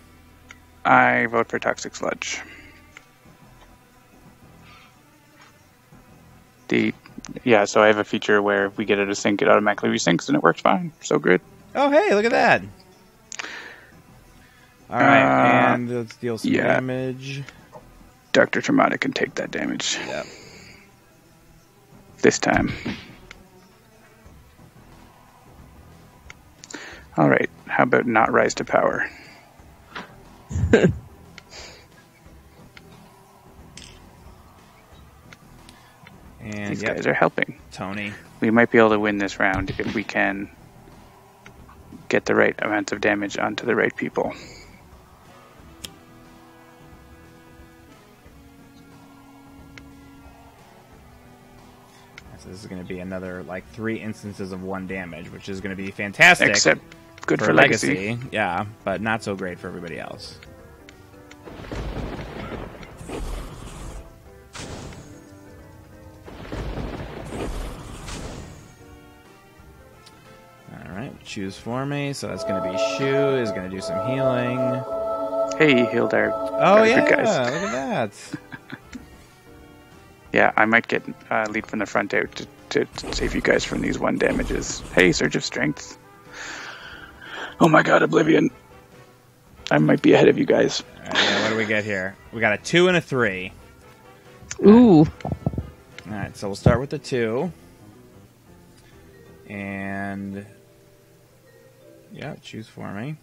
I vote for Toxic Sludge. So I have a feature where if we get it to sync, it automatically resyncs, and it works fine. So good. Oh, hey, look at that. All right, and let's deal some damage. Dr. Traumatic can take that damage. Yep. This time. All right, how about not rise to power? And these guys are helping. Tony. We might be able to win this round if we can get the right amounts of damage onto the right people. So this is going to be another 3 instances of 1 damage, which is going to be fantastic. Except good for Legacy. Yeah, but not so great for everybody else. Alright, choose for me. So that's going to be Shu, is going to do some healing. Hey, healed our good guys. Look at that. Yeah, I might get lead from the front out to save you guys from these 1 damages. Hey, Surge of Strength. Oh my god, Oblivion. I might be ahead of you guys. What do we get here? We got a 2 and a 3. Ooh. Alright, so we'll start with the 2. And... yeah, choose for me.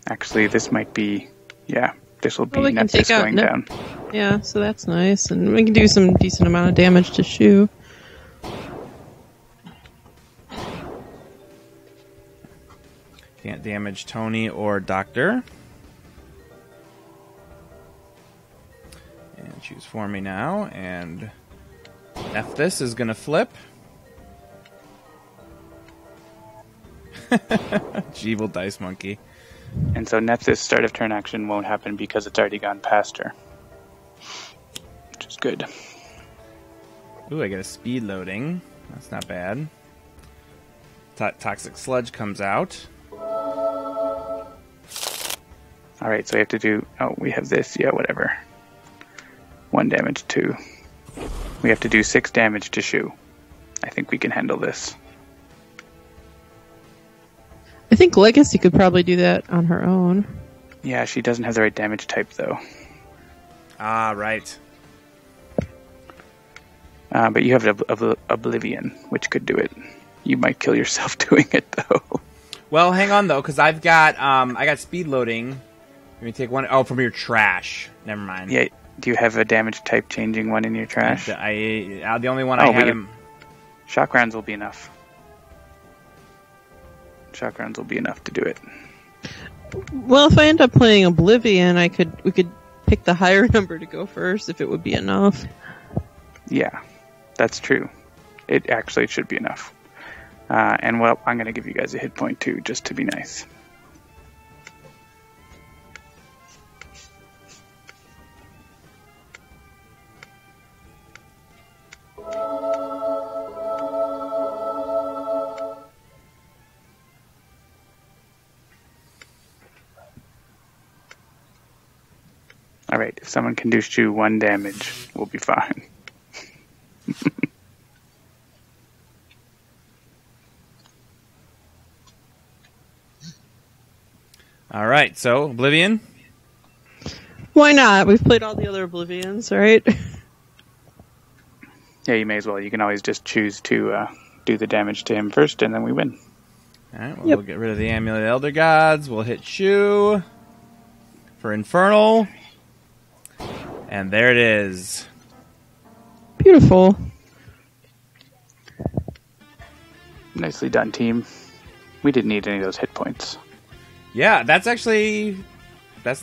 Actually, this might be... yeah, this will be we can take out going down. Yeah, so that's nice. And we can do some decent amount of damage to Shu. Can't damage Tony or Doctor. And choose for me now. And F this is going to flip. Evil Dice Monkey. And so Nephthys' start of turn action won't happen because it's already gone past her. Which is good. Ooh, I get a speed loading. That's not bad. Toxic Sludge comes out. Alright, so we have to do... oh, we have this. Yeah, whatever. 1 damage, 2. We have to do 6 damage to Shu. I think we can handle this. I think Legacy could probably do that on her own. Yeah, she doesn't have the right damage type, though. Ah, right. But you have Oblivion, which could do it. You might kill yourself doing it, though. Well, hang on, though, because I got speed loading. Let me take 1... oh, from your trash. Never mind. Yeah, do you have a damage type changing one in your trash? The only one I have... shock rounds will be enough. Shock rounds will be enough to do it. Well, if I end up playing Oblivion, we could pick the higher number to go first if it would be enough. Yeah, that's true. It actually should be enough. And well, I'm going to give you guys a hit point too, just to be nice. Alright, if someone can do Shu 1 damage, we'll be fine. Alright, so, Oblivion? Why not? We've played all the other Oblivions, right? Yeah, you may as well. You can always just choose to do the damage to him first, and then we win. Alright, well, we'll get rid of the Amulet of Elder Gods. We'll hit Shu for Infernal. And there it is. Beautiful. Nicely done, team. We didn't need any of those hit points. Yeah, that's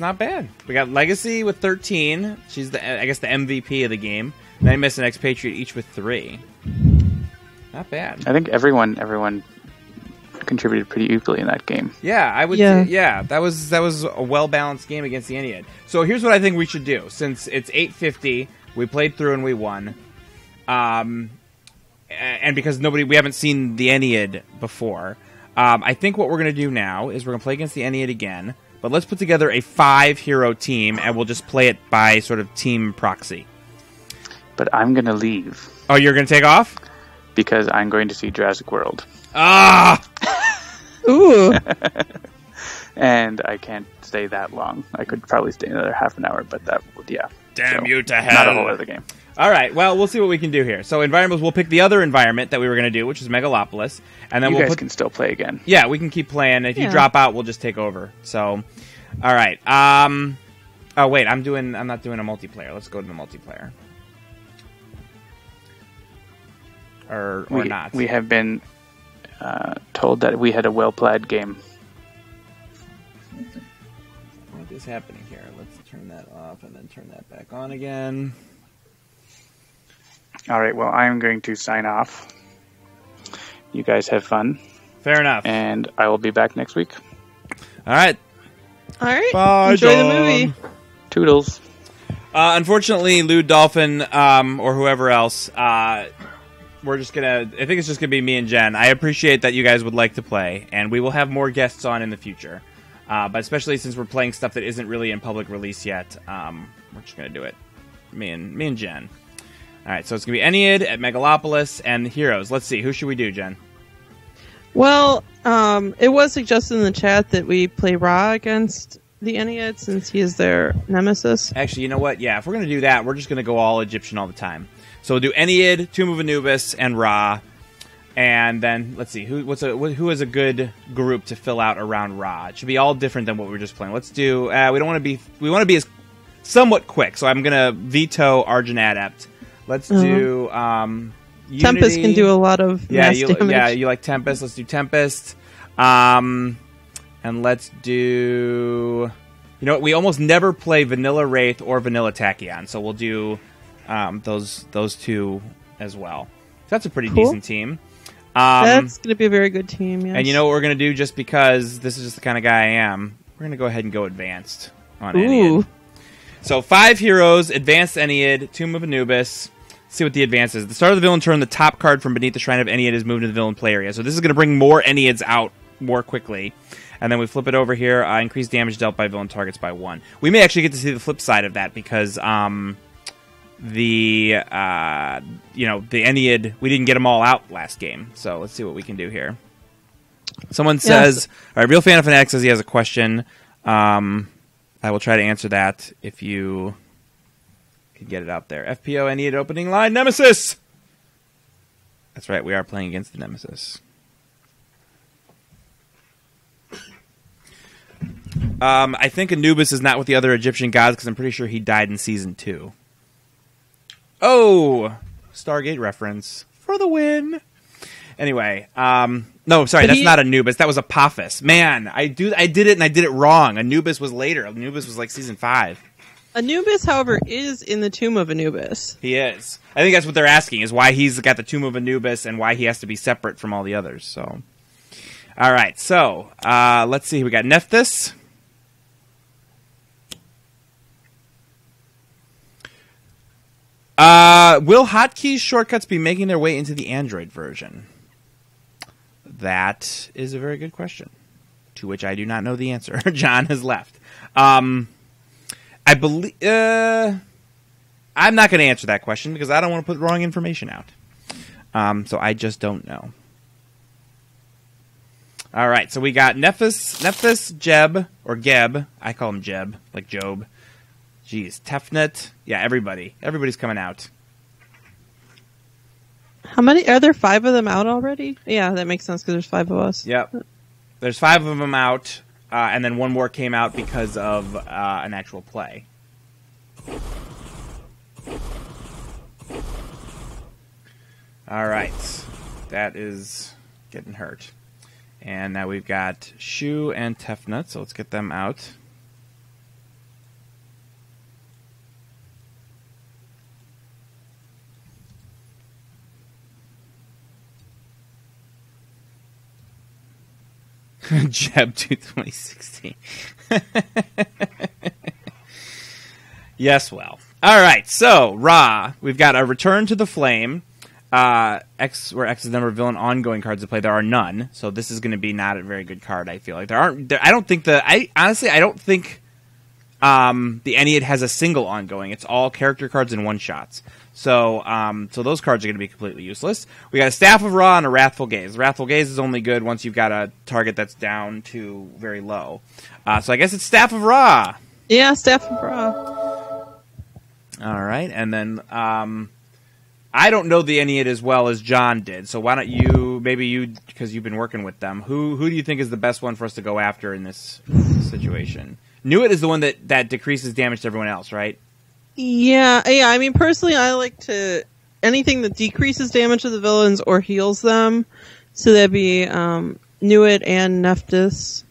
not bad. We got Legacy with 13. She's the MVP of the game. Nightmist and Expatriette each with 3. Not bad. I think everyone contributed pretty equally in that game. Yeah, I would. Yeah. Yeah, that was a well balanced game against the Ennead. So here's what I think we should do. Since it's 8:50, we played through and we won. And because we haven't seen the Ennead before, I think what we're gonna do now is we're gonna play against the Ennead again. But let's put together a 5-hero team, and we'll just play it by sort of team proxy. But I'm going to leave. Oh, you're going to take off? Because I'm going to see Jurassic World. Ah! Ooh. And I can't stay that long. I could probably stay another half an hour, but that would, yeah. Damn you to hell. Not a whole other game. All right, well, we'll see what we can do here. So environments, we'll pick the other environment that we were going to do, which is Megalopolis. And then You we'll guys can still play again. Yeah, we can keep playing. If you Yeah. drop out, we'll just take over. So, all right. Oh, wait, I'm not doing a multiplayer. Let's go to the multiplayer. Or not. We have been told that we had a well-played game. What is happening here? Let's turn that off and then turn that back on again. All right, well, I'm going to sign off. You guys have fun. Fair enough. And I will be back next week. All right. All right. Bye, Enjoy the John. movie. Toodles. Unfortunately, Lou Dolphin, or whoever else, we're just gonna. I think it's just gonna be me and Jen. I appreciate that you guys would like to play, and we will have more guests on in the future. But especially since we're playing stuff that isn't really in public release yet, we're just gonna do it. Me and Jen. All right, so it's gonna be Ennead at Megalopolis and Heroes. Let's see, who should we do, Jen? Well, it was suggested in the chat that we play Ra against the Ennead since he is their nemesis. Actually, you know what? Yeah, if we're gonna do that, we're just gonna go all Egyptian all the time. So we'll do Ennead, Tomb of Anubis, and Ra, and then let's see who is a good group to fill out around Ra. It should be all different than what we were just playing. Let's do. We want to be as somewhat quick. So I'm gonna veto Argent Adept. Let's do. Tempest Unity. can do a lot of mass damage. Yeah, you like Tempest. Let's do Tempest. And let's do. You know what? We almost never play Vanilla Wraith or Vanilla Tachyon, so we'll do those two as well. So that's a pretty Cool. decent team. That's going to be a very good team, yes. And you know what we're going to do, just because this is just the kind of guy I am, we're going to go ahead and go advanced on Ennead. Ooh. So 5 heroes, advanced Ennead, Tomb of Anubis. Let's see what the advance is. At the start of the villain turn, the top card from beneath the Shrine of Ennead is moved to the villain play area. So this is going to bring more Enneads out more quickly. And then we flip it over here, increase damage dealt by villain targets by 1. We may actually get to see the flip side of that, because the Ennead, we didn't get them all out last game. So let's see what we can do here. Someone says, all right, Real Fan of Fanatic says he has a question. I will try to answer that if you can get it out there. FPO Ennead opening line, Nemesis! That's right, we are playing against the Nemesis. I think Anubis is not with the other Egyptian gods, because I'm pretty sure he died in Season 2. Oh! Stargate reference for the win. Anyway, no, sorry, that's not Anubis. That was Apophis. Man, I did it and I did it wrong. Anubis was later. Anubis was like Season 5. Anubis, however, is in the Tomb of Anubis. He is. I think that's what they're asking, is why he's got the Tomb of Anubis and why he has to be separate from all the others. So, all right, so let's see. We got Nephthys. Will hotkeys shortcuts be making their way into the Android version? That is a very good question, to which I do not know the answer. John has left. I believe I'm not going to answer that question because I don't want to put wrong information out. So I just don't know. All right, so we got Nephthys, Jeb, or Geb. I call him Jeb, like Job. Jeez, Tefnet. Yeah, everybody's coming out. How many? Are there 5 of them out already? Yeah, that makes sense because there's 5 of us. Yep. There's 5 of them out, and then 1 more came out because of an actual play. All right. That is getting hurt. And now we've got Shu and Tefnut, so let's get them out. Jeb 2016. Yes, well. All right, so Ra, we've got a Return to the Flame. X, where X is the number of villain ongoing cards to play. There are none, so this is going to be not a very good card. I feel like I don't think the Ennead has a single ongoing. It's all character cards and one shots. So those cards are going to be completely useless. We got a Staff of Ra and a Wrathful Gaze. Wrathful Gaze is only good once you've got a target that's down to very low. So I guess it's Staff of Ra. Yeah, Staff of Ra. All right, and then I don't know the Ennead as well as John did, so why don't you, because you've been working with them, who do you think is the best one for us to go after in this situation? Newit is the one that decreases damage to everyone else, right? Yeah. I mean, personally, I like to anything that decreases damage to the villains or heals them. So that'd be Newit and Nephthys.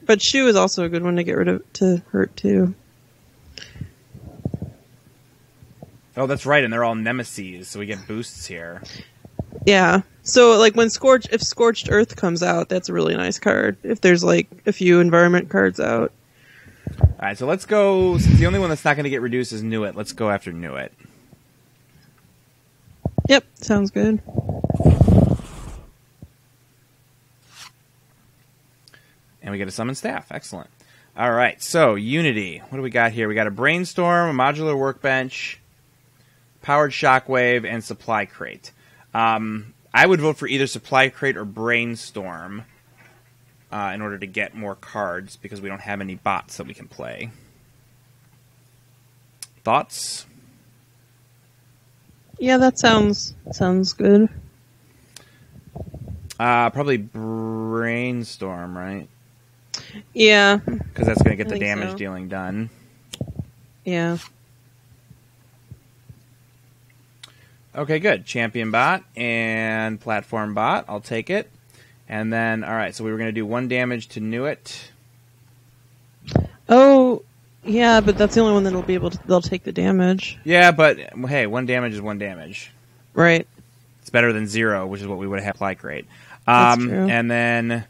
But Shu is also a good one to get rid of to hurt too. Oh, that's right, and they're all nemesis, so we get boosts here. Yeah. So, like, if Scorched Earth comes out, that's a really nice card. If there's, like, a few environment cards out. Alright, so let's go... Since the only one that's not going to get reduced is Newit, let's go after Newit. Yep, sounds good. And we get a Summon Staff. Excellent. Alright, so, Unity. What do we got here? We got a Brainstorm, a Modular Workbench, Powered Shockwave, and Supply Crate. I would vote for either Supply Crate or Brainstorm in order to get more cards, because we don't have any bots that we can play. Thoughts? Yeah, that sounds good. Probably Brainstorm, right? Yeah. Because that's going to get the damage so. dealing done. Yeah. Okay, good. Champion bot and platform bot. I'll take it. And then, alright, so we were going to do 1 damage to Newit. Oh, yeah, but that's the only one they'll take the damage. Yeah, but, hey, 1 damage is 1 damage. Right. It's better than 0, which is what we would have had Supply Crate. That's true. And then,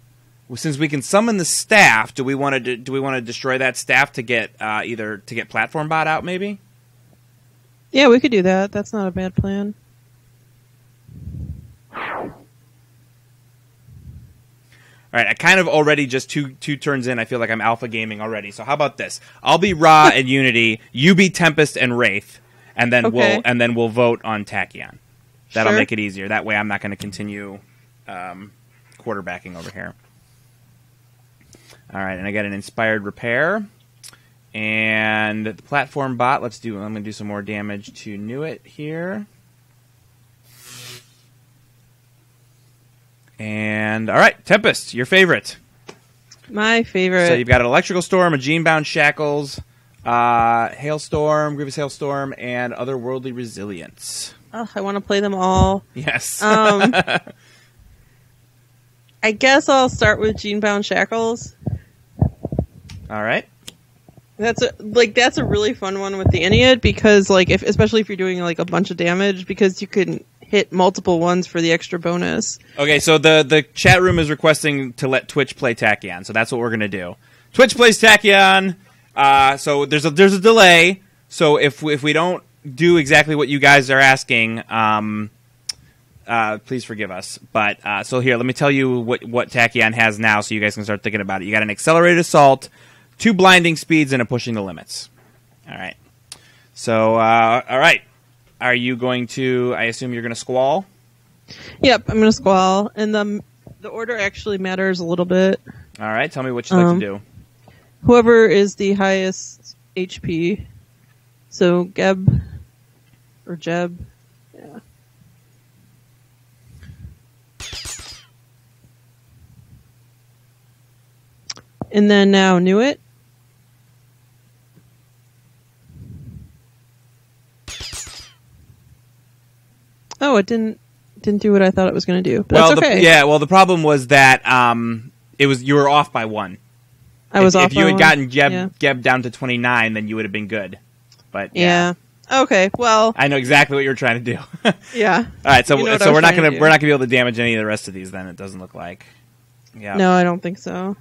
since we can summon the staff, do we want to destroy that staff to get either to get platform bot out, maybe? Yeah, we could do that. That's not a bad plan. All right, I kind of already just two turns in, I feel like I'm alpha gaming already. So how about this? I'll be Ra and Unity, you be Tempest and Wraith, and then we'll vote on Tachyon. That'll make it easier. That way I'm not going to continue quarterbacking over here. All right, and I got an Inspired Repair. And the platform bot, I'm going to do some more damage to Newit here. And, all right, Tempest, your favorite. My favorite. So you've got an Electrical Storm, a Gene-Bound Shackles, Hailstorm, Grievous Hailstorm, and Otherworldly Resilience. Oh, I want to play them all. Yes. I guess I'll start with Gene-Bound Shackles. All right. That's a really fun one with the Ennead because especially if you're doing like a bunch of damage because you can hit multiple ones for the extra bonus. Okay, so the chat room is requesting to let Twitch play Tachyon, so that's what we're gonna do. Twitch plays Tachyon. So there's a delay. So if we don't do exactly what you guys are asking, please forgive us. But so here, let me tell you what Tachyon has now, so you guys can start thinking about it. You got an Accelerated Assault, 2 Blinding Speeds, and a Pushing the Limits. All right. So, all right. Are you going to... I assume you're going to Squall? Yep, I'm going to Squall. And the order actually matters a little bit. All right. Tell me what you'd like to do. Whoever is the highest HP. So, Geb. Or Jeb. Yeah. And then now Newit. Oh, it didn't do what I thought it was going to do. But that's okay. The problem was that you were off by 1. I was off by 1. If you had gotten Geb down to 29, then you would have been good. But yeah. Okay. Well, I know exactly what you were trying to do. Yeah. All right. So we're not gonna be able to damage any of the rest of these. Then it doesn't look like. Yeah. No, I don't think so.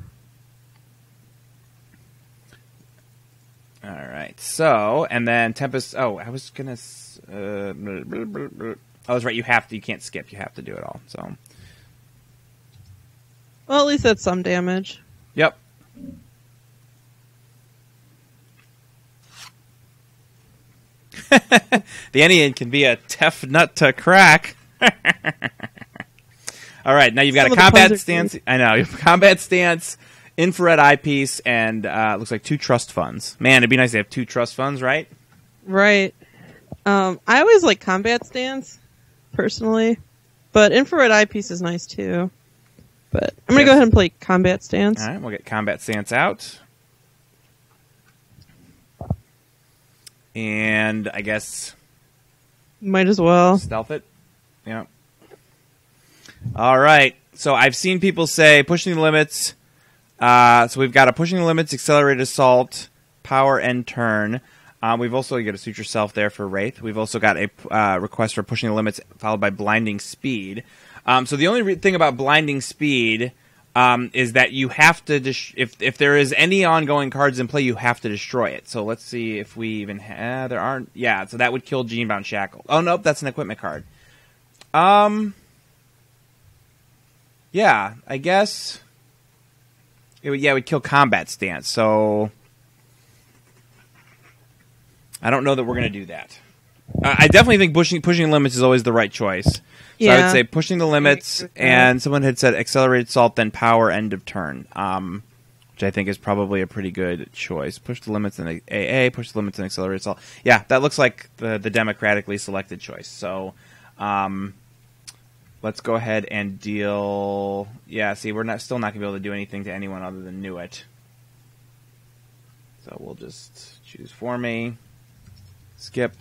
All right. So, and then Tempest. Oh, I was gonna. I was right. You have to. You can't skip. You have to do it all. So. Well, at least that's some damage. Yep. The Ennead can be a tough nut to crack. All right, now you've got a combat stance. I know. You have a combat stance, infrared eyepiece, and looks like 2 trust funds. Man, it'd be nice to have 2 trust funds, right? Right. I always like combat stance, personally. But infrared eyepiece is nice, too. But I'm going to go ahead and play combat stance. All right, we'll get combat stance out. And I guess... Might as well. Stealth it. Yeah. All right. So I've seen people say pushing the limits. So we've got a pushing the limits, accelerated assault, power, and turn. We've also got a suit yourself there for Wraith. We've also got a request for pushing the limits followed by blinding speed. So the only thing about blinding speed is that you have to if there is any ongoing cards in play, you have to destroy it. So let's see if we even there aren't. Yeah, so that would kill Genebound Shackle. Oh nope, that's an equipment card. Yeah, I guess it would kill combat stance. So I don't know that we're going to do that. I definitely think pushing limits is always the right choice. So yeah. I would say pushing the limits, and someone had said accelerated assault, then power, end of turn, which I think is probably a pretty good choice. Push the limits and AA, push the limits and accelerated assault. Yeah, that looks like the democratically selected choice. So let's go ahead and deal... Yeah, see, we're still not going to be able to do anything to anyone other than Nuit. So we'll just choose for me. Skip.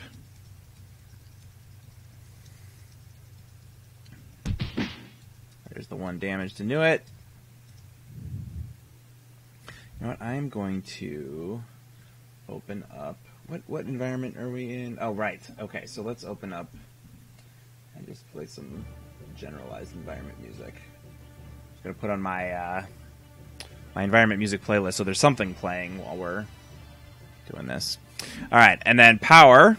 There's the 1 damage to Nuit. You know what? I'm going to open up... What environment are we in? Oh, right. Okay, so let's open up and just play some generalized environment music. I'm going to put on my my environment music playlist so there's something playing while we're doing this. All right, and then power.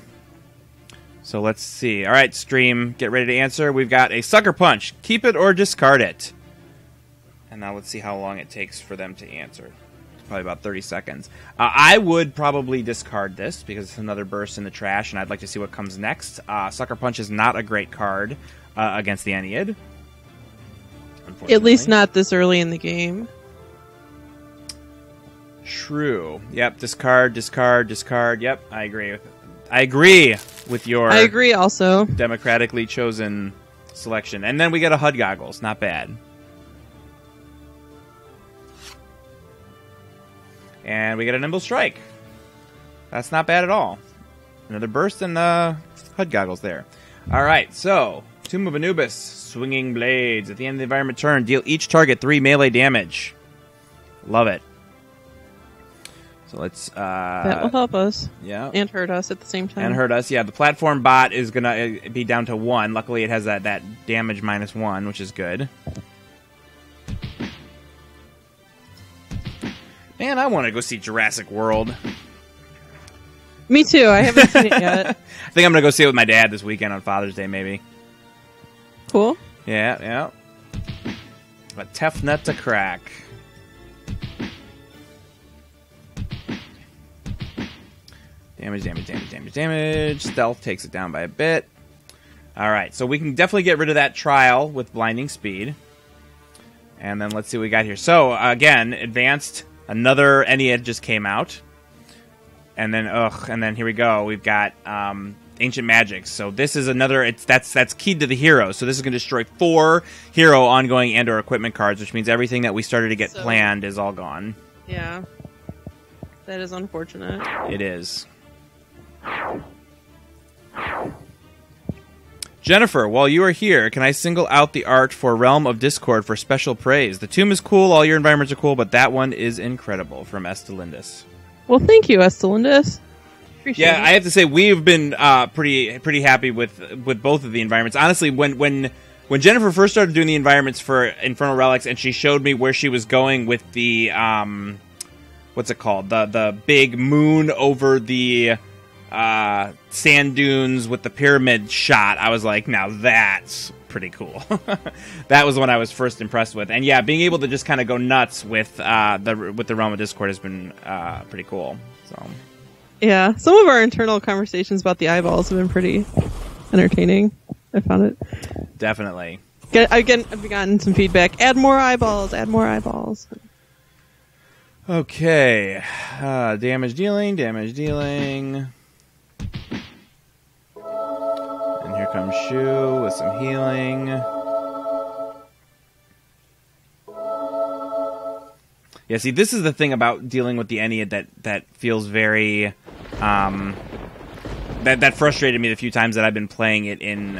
So let's see. All right, stream, get ready to answer. We've got a Sucker Punch. Keep it or discard it. And now let's see how long it takes for them to answer. It's probably about 30 seconds. I would probably discard this because it's another burst in the trash, and I'd like to see what comes next. Sucker Punch is not a great card against the Ennead. At least not this early in the game. True. Yep, discard, discard, discard. Yep, I agree with your... I agree also. Democratically chosen selection. And then we get a HUD Goggles. Not bad. And we get a Nimble Strike. That's not bad at all. Another burst and HUD Goggles there. Alright, so Tomb of Anubis. Swinging Blades. At the end of the environment turn, deal each target 3 melee damage. Love it. So let's... that will help us. Yeah. And hurt us at the same time. And hurt us, yeah. The platform bot is going to be down to 1. Luckily, it has that damage -1, which is good. Man, I want to go see Jurassic World. Me too. I haven't seen it yet. I think I'm going to go see it with my dad this weekend on Father's Day, maybe. Cool. Yeah, yeah. A tough nut to crack. Damage, damage, damage, damage, damage. Stealth takes it down by a bit. Alright, so we can definitely get rid of that trial with blinding speed. And then let's see what we got here. So, again, advanced. Another Ennead just came out. And then here we go. We've got Ancient Magics. So this is another... That's keyed to the hero. So this is going to destroy 4 hero ongoing and or equipment cards, which means everything that we started to get planned is all gone. Yeah. That is unfortunate. It is. Jennifer, while you are here, can I single out the art for Realm of Discord for special praise? The tomb is cool, all your environments are cool, but that one is incredible, from Estelindis. Well, thank you, Estelindis. Appreciate it. I have to say, we've been pretty happy with both of the environments. Honestly, when When Jennifer first started doing the environments for Infernal Relics, and she showed me where she was going with the what's it called? The big moon over the sand dunes with the pyramid shot, I was like, now that's pretty cool. That was what I was first impressed with. And yeah, being able to just kind of go nuts with the Realm of Discord has been pretty cool. So yeah, some of our internal conversations about the eyeballs have been pretty entertaining. I found it. Definitely. I've gotten some feedback. Add more eyeballs. Add more eyeballs. Okay. Damage dealing. And here comes Shu with some healing. Yeah, see, this is the thing about dealing with the Ennead that feels very... That frustrated me the few times that I've been playing it in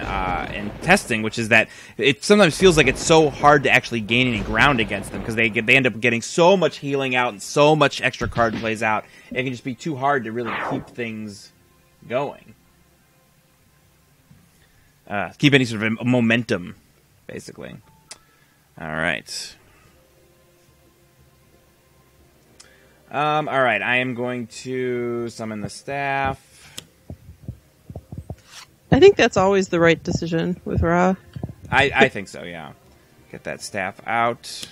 testing, which is that it sometimes feels like it's so hard to actually gain any ground against them because they end up getting so much healing out and so much extra card plays out. It can just be too hard to really keep things going. Keep any sort of momentum, basically. All right. All right, I am going to summon the staff. I think that's always the right decision with Ra. I think so, yeah. Get that staff out.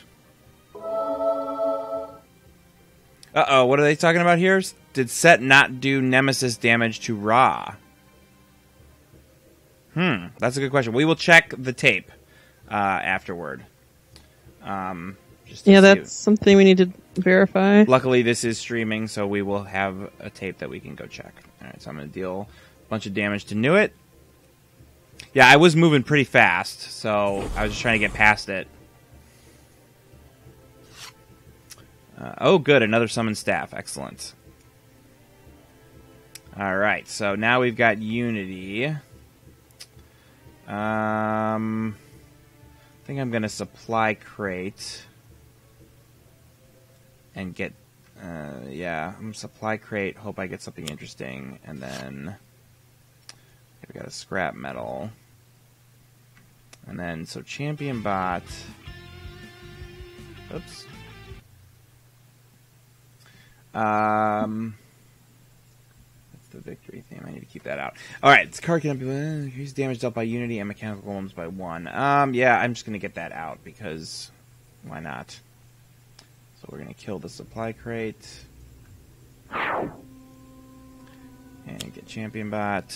Uh-oh, what are they talking about here? Did Set not do Nemesis damage to Ra? That's a good question. We will check the tape afterward. Yeah, that's something we need to verify. Luckily, this is streaming, so we will have a tape that we can go check. All right, so I'm going to deal a bunch of damage to Nuit. Yeah, I was moving pretty fast, so I was just trying to get past it. Oh, good, another summon staff. Excellent. All right, so now we've got Unity. I think I'm going to supply crate and get... yeah, I'm supply crate, hope I get something interesting, and then... we got a scrap metal. And then, so champion bot. Oops. That's the victory theme. I need to keep that out. Alright, this card can increase damage dealt by Unity and mechanical golems by 1. Yeah, I'm just going to get that out because why not? So we're going to kill the supply crate. And get champion bot.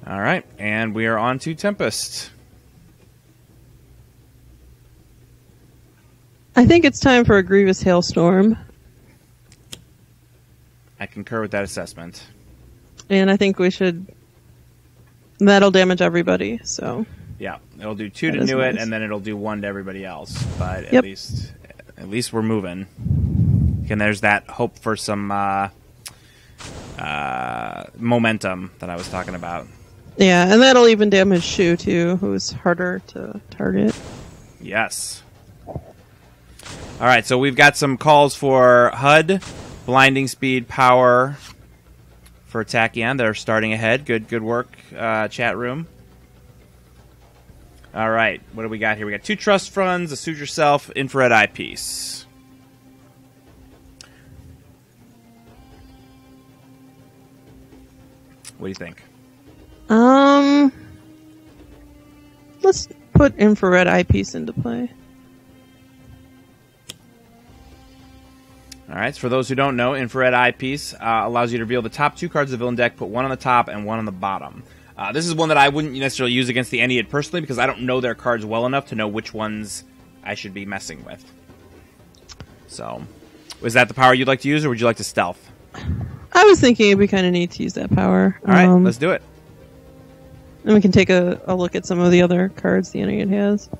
All right, and we are on to Tempest. I think it's time for a Grievous Hailstorm. I concur with that assessment. And I think we should... That'll damage everybody, so... Yeah, it'll do 2 to Nuit, nice. And then it'll do 1 to everybody else. But yep. at least we're moving. And there's that hope for some momentum that I was talking about. Yeah, and that'll even damage Shu, too, who's harder to target. Yes. All right, so we've got some calls for HUD, blinding speed, power for Tachyon. They're starting ahead. Good work, chat room. All right, what do we got here? We got 2 trust funds, a Soothe Yourself, infrared eyepiece. What do you think? Let's put infrared eyepiece into play. All right, so for those who don't know, infrared eyepiece allows you to reveal the top 2 cards of the villain deck, put 1 on the top and 1 on the bottom. This is one that I wouldn't necessarily use against the Ennead personally because I don't know their cards well enough to know which ones I should be messing with. So, is that the power you'd like to use, or would you like to stealth? I was thinking it'd be kind of neat to use that power. All right, let's do it. And we can take a look at some of the other cards the Ennead has.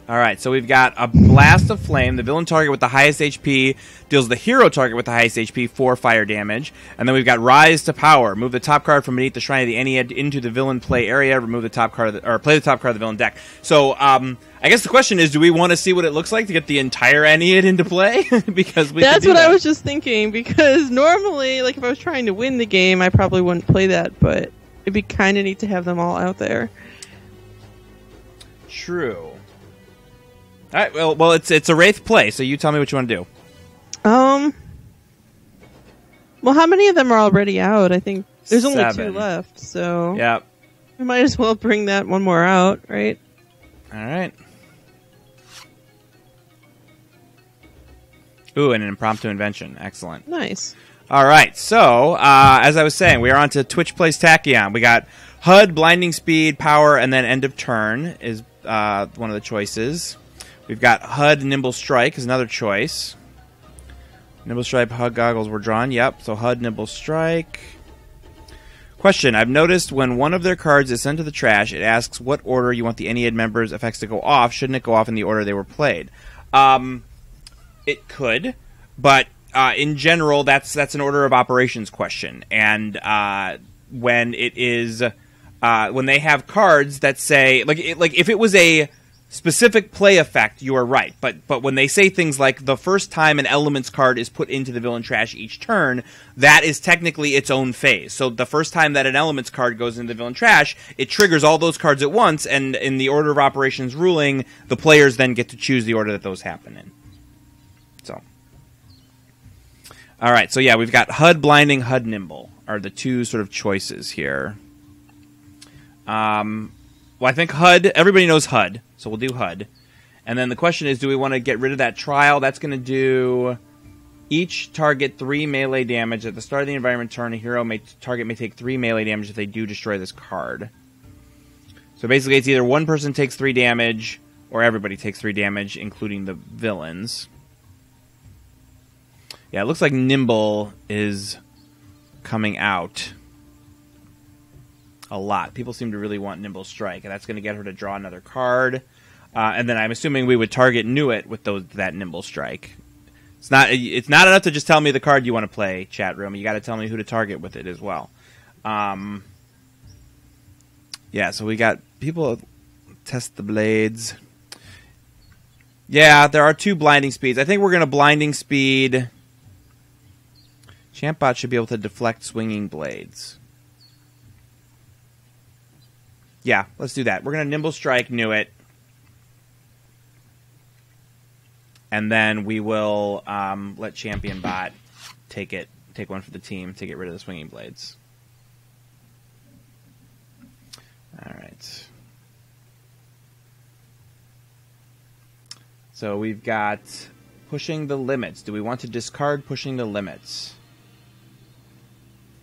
All right, so we've got a Blast of Flame. The villain target with the highest HP deals the hero target with the highest HP 4 fire damage. And then we've got Rise to Power. Move the top card from beneath the Shrine of the Ennead into the villain play area. Remove the top card, or play the top card of the villain deck. So, I guess the question is, do we want to see what it looks like to get the entire Ennead into play? Because that's what I was just thinking. Because normally, like, if I was trying to win the game, I probably wouldn't play that. But it'd be kind of neat to have them all out there. True. All right, well, it's a Wraith play, so you tell me what you want to do. Well, how many of them are already out? I think there's only 2 left, so yeah, we might as well bring that one more out, right? All right. Ooh, and an impromptu invention. Excellent. Nice. All right, so as I was saying, we are on to Twitch Plays Tachyon. We got HUD, Blinding Speed, Power, and then End of Turn is one of the choices. We've got HUD, Nimble Strike is another choice. Nimble Strike, HUD goggles were drawn. Yep, so HUD, Nimble Strike. Question, I've noticed when one of their cards is sent to the trash, it asks what order you want the Ennead members' effects to go off. Shouldn't it go off in the order they were played? It could, but in general, that's an order of operations question. And when it is... when they have cards that say... Like if it was a... specific play effect, you are right. But when they say things like the first time an Elements card is put into the villain trash each turn, that is technically its own phase. So the first time that an Elements card goes into the villain trash, it triggers all those cards at once, and in the order of operations ruling, the players then get to choose the order that those happen in. So. Alright, so yeah, we've got HUD Blinding, HUD Nimble are the 2 sort of choices here. Well, I think HUD, everybody knows HUD, so we'll do HUD. And then the question is, do we want to get rid of that trial? That's going to do each target 3 melee damage. At the start of the environment turn, a target may take 3 melee damage if they do destroy this card. So basically, it's either one person takes 3 damage, or everybody takes 3 damage, including the villains. Yeah, it looks like Nimble is coming out a lot. People seem to really want Nimble Strike, and that's going to get her to draw another card. And then I'm assuming we would target Newit with that Nimble Strike. It's not enough to just tell me the card you want to play, chat room. You got to tell me who to target with it as well. Yeah, so we got people test the blades. Yeah, there are 2 blinding speeds. I think we're going to blinding speed. Champbot should be able to deflect swinging blades. Yeah, let's do that. We're going to Nimble Strike Newit. And then we will let Champion Bot take one for the team to get rid of the swinging blades. All right. So we've got Pushing the Limits. Do we want to discard Pushing the Limits?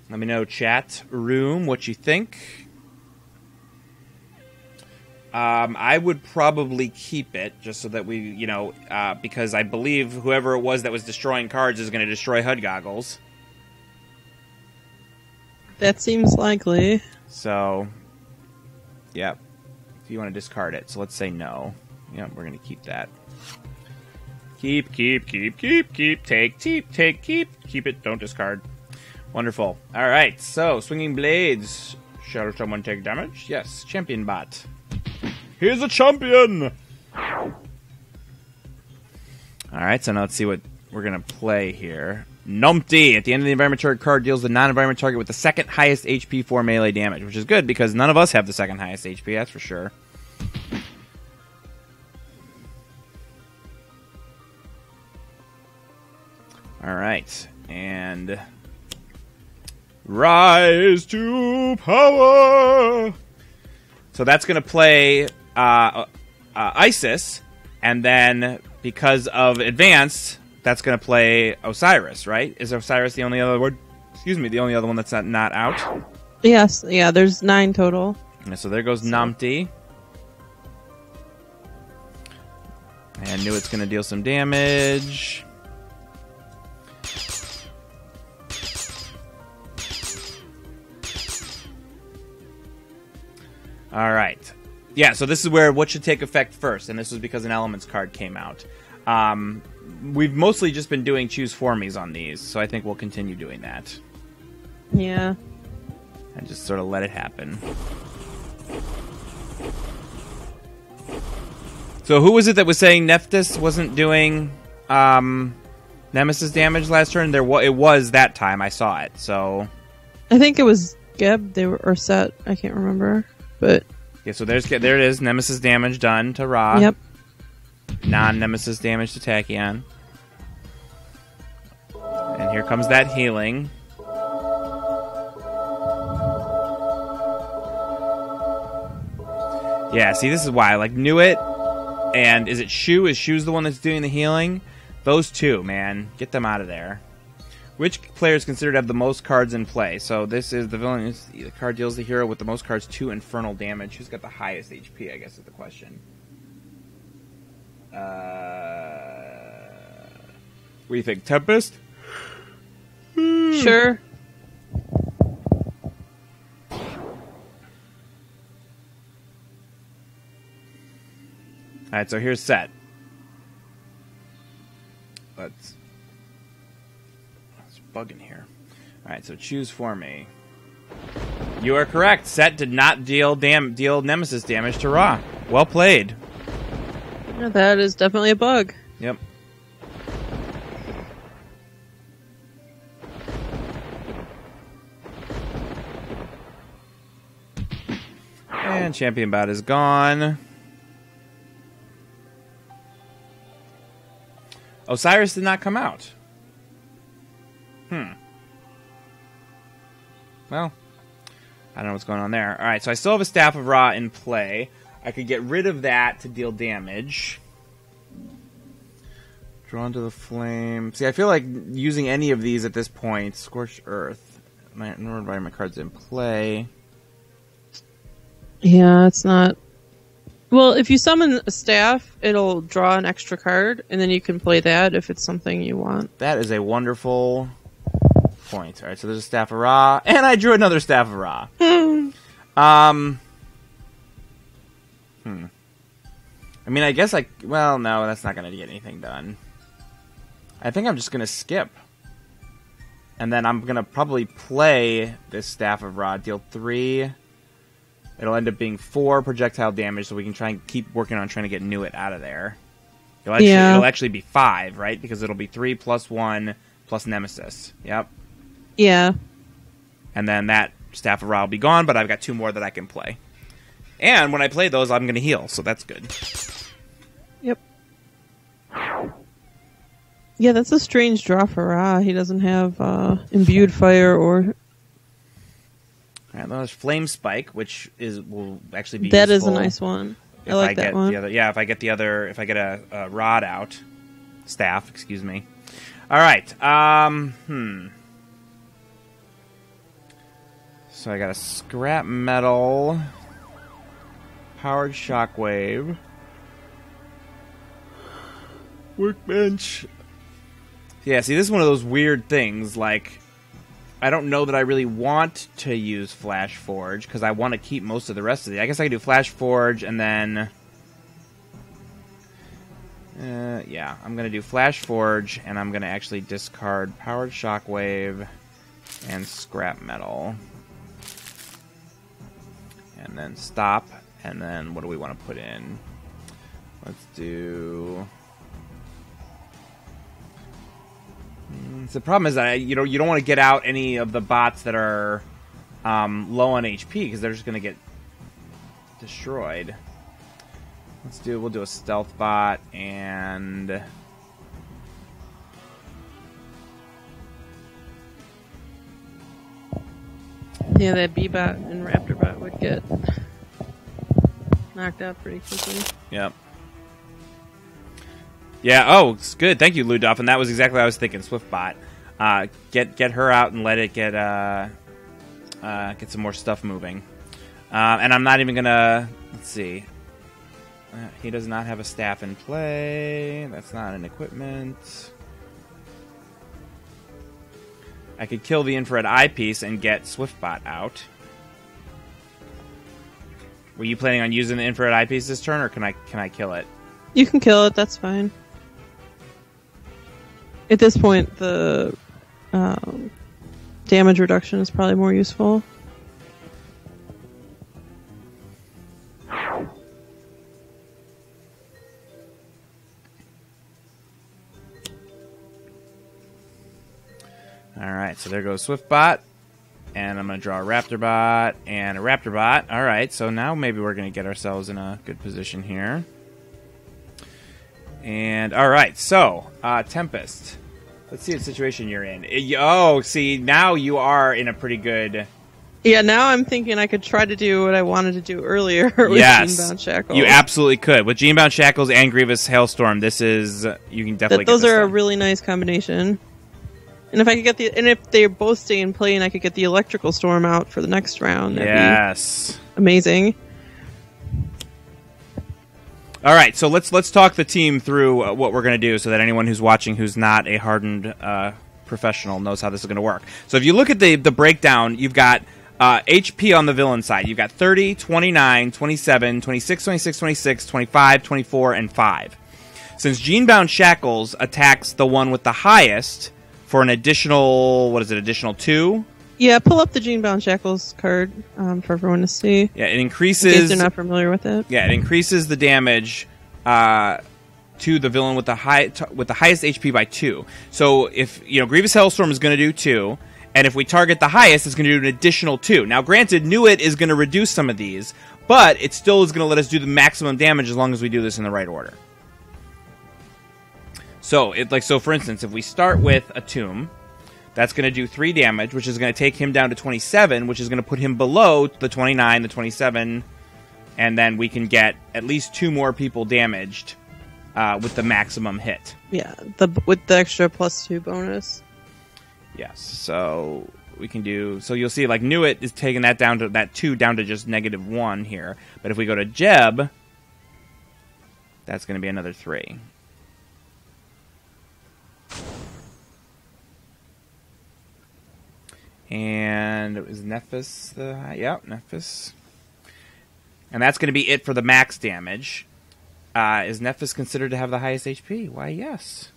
Let me know, chat room, what you think. I would probably keep it, just so that we, because I believe whoever it was that was destroying cards is going to destroy HUD goggles. That seems likely. So, yeah, if you want to discard it. So let's say no. Yeah, we're going to keep that. Keep, take, keep it, don't discard. Wonderful. All right, so Swinging Blades. Shall someone take damage? Yes, Champion Bot. Here's a champion! Alright, so now let's see what we're going to play here. Numpty! At the end of the environment target card deals the non-environment target with the second highest HP for melee damage, which is good because none of us have the second highest HP, that's for sure. Alright, and... Rise to power! So that's going to play Isis, and then because of Advanced, that's going to play Osiris, right? Is Osiris the only other one? Excuse me, the only other one that's not out? Yes, yeah, there's 9 total. Yeah, so there goes Numpty. And knew it's going to deal some damage. All right. Yeah, so this is where what should take effect first, and this was because an Elements card came out. We've mostly just been doing choose for me's on these, so I think we'll continue doing that. Yeah. And just sort of let it happen. So who was it that was saying Nephthys wasn't doing Nemesis damage last turn? It was that time. I saw it. So I think it was Geb. Or Set. I can't remember. But yeah, so there it is. Nemesis damage done to Ra. Yep. Non-Nemesis damage to Tachyon. And here comes that healing. Yeah, see, this is why. Like, knew it. And is it Shu? Is Shu's the one that's doing the healing? Those two, man. Get them out of there. Which player is considered to have the most cards in play? So this is the villain. The card deals the hero with the most cards 2 infernal damage. Who's got the highest HP, I guess, is the question. What do you think? Tempest? Sure. Alright, so here's Set. Let's bug in here. Alright, so choose for me. You are correct. Set did not deal Nemesis damage to Ra. Well played. Yeah, that is definitely a bug. Yep. And Champion Bout is gone. Osiris did not come out. Well, I don't know what's going on there. Alright, so I still have a Staff of Ra in play. I could get rid of that to deal damage. Drawn to the flame. See, I feel like using any of these at this point. Scorched Earth. My no environment cards in play. Yeah, it's not. Well, if you summon a staff, it'll draw an extra card, and then you can play that if it's something you want. That is a wonderful point. All right, so there's a Staff of Ra, and I drew another Staff of Ra. I mean, I guess well, no, that's not going to get anything done. I think I'm just going to skip. And then I'm going to probably play this Staff of Ra, deal 3. It'll end up being 4 projectile damage, so we can try and keep working on trying to get Nuit out of there. It'll actually be 5, right? Because it'll be 3 plus 1 plus Nemesis. Yep. Yeah. And then that Staff of Ra will be gone, but I've got 2 more that I can play. And when I play those, I'm going to heal, so that's good. Yep. Yeah, that's a strange draw for Ra. He doesn't have Imbued Fire or... Alright, there's Flame Spike, which will actually be that useful is a nice one. I like that one. If I get a rod out, staff, excuse me. All right. So I got a Scrap Metal, Powered Shockwave, Workbench. Yeah, see, this is one of those weird things, like, I don't know that I really want to use Flash Forge, because I want to keep most of the rest of the... I guess I could do Flash Forge, and then... yeah, I'm going to do Flash Forge, and I'm going to actually discard Powered Shockwave and Scrap Metal. And then stop, and then what do we want to put in? Let's do... The problem is that you don't want to get out any of the bots that are low on HP because they're just going to get destroyed. We'll do a stealth bot and yeah, that B bot and Raptor bot would get knocked out pretty quickly. Yep. Yeah, oh, it's good. Thank you, Ludoff, and that was exactly what I was thinking, Swiftbot. Get her out and let it get some more stuff moving. And I'm not even gonna... Let's see. He does not have a staff in play. That's not an equipment. I could kill the infrared eyepiece and get Swiftbot out. Were you planning on using the infrared eyepiece this turn, or can I kill it? You can kill it. That's fine. At this point, the damage reduction is probably more useful. Alright, so there goes Swiftbot. And I'm going to draw a Raptor Bot and a Raptor Bot. Alright, so now maybe we're going to get ourselves in a good position here. And, alright, so, Tempest. Let's see what situation you're in. Oh, see, now you are in a pretty good... Yeah, now I'm thinking I could try to do what I wanted to do earlier with Genebound Shackles. You absolutely could. With Genebound Shackles and Grievous Hailstorm, this is... You can definitely get those this are done. a really nice combination. And if I could get if they both stay in play and I could get the Electrical Storm out for the next round, that'd be amazing. All right, so let's talk the team through what we're going to do so that anyone who's watching who's not a hardened professional knows how this is going to work. So if you look at the breakdown, you've got HP on the villain side. You've got 30, 29, 27, 26, 26, 26, 25, 24, and 5. Since Genebound Shackles attacks the one with the highest for an additional, additional 2? Yeah, pull up the Genebound Shackles card for everyone to see. Yeah, it increases... In case they're not familiar with it. Yeah, it increases the damage to the villain with the highest HP by 2. So if, Grievous Hailstorm is going to do 2, and if we target the highest, it's going to do an additional 2. Now, granted, Newit is going to reduce some of these, but it still is going to let us do the maximum damage as long as we do this in the right order. So, for instance, if we start with a Tomb, that's going to do 3 damage, which is going to take him down to 27, which is going to put him below the 29, the 27, and then we can get at least 2 more people damaged with the maximum hit. Yeah, with the extra +2 bonus. Yes, so we can do... So you'll see, Newit is taking that down to that 2 down to just -1 here. But if we go to Jeb, that's going to be another 3. And is Nephis the... Yep, Nephis. And that's going to be it for the max damage. Is Nephis considered to have the highest HP? Why, yes.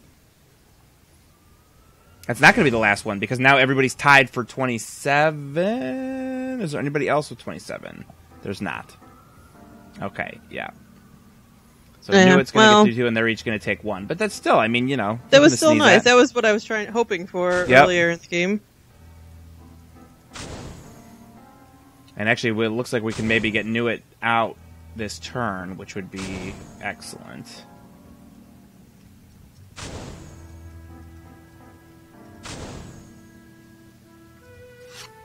That's not going to be the last one, because now everybody's tied for 27. Is there anybody else with 27? There's not. Okay, yeah. So Newit's going to get 2, and they're each going to take 1. But that's still, That was still nice. That was what I was hoping for earlier in the game. And actually, it looks like we can maybe get Newit out this turn, which would be excellent.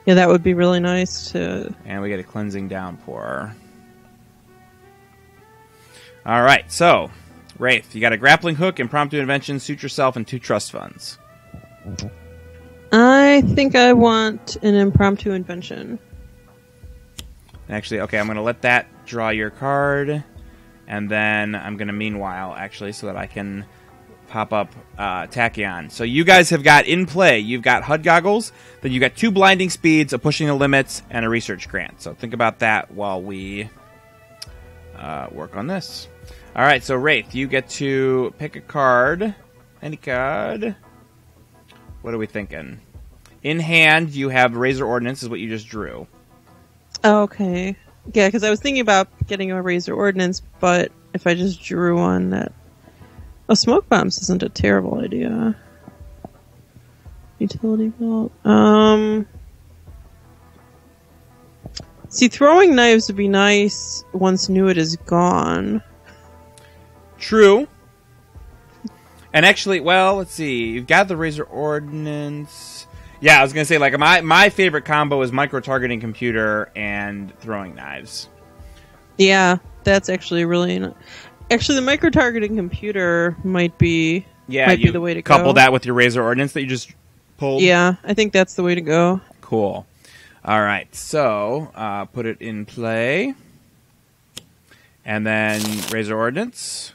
Yeah, that would be really nice to... And we get a Cleansing Downpour. Alright, so, Wraith, you got a Grappling Hook, Impromptu Invention, Suit Yourself, and 2 Trust Funds. I think I want an Impromptu Invention. Actually, okay, I'm going to let that draw your card, and then I'm going to meanwhile, actually, so that I can pop up Tachyon. So you guys have got in play, you've got HUD Goggles, then you've got 2 Blinding Speeds, a Pushing the Limits, and a Research Grant. So think about that while we work on this. Alright, so Wraith, you get to pick a card. Any card. What are we thinking? In hand, you have Razor Ordnance, is what you just drew. Okay. Yeah, because I was thinking about getting a Razor Ordnance, but if I just drew one that... Oh, Smoke Bombs isn't a terrible idea. Utility Belt. See, Throwing Knives would be nice once Newit is gone. True. And actually, well, let's see. You've got the Razor Ordnance... Yeah, I was going to say, my favorite combo is Micro-Targeting Computer and Throwing Knives. Yeah, that's actually really... Actually, the Micro-Targeting Computer might be the way to go. Couple that with your Razor Ordnance that you just pulled? Yeah, I think that's the way to go. Cool. All right, so put it in play. And then Razor Ordnance.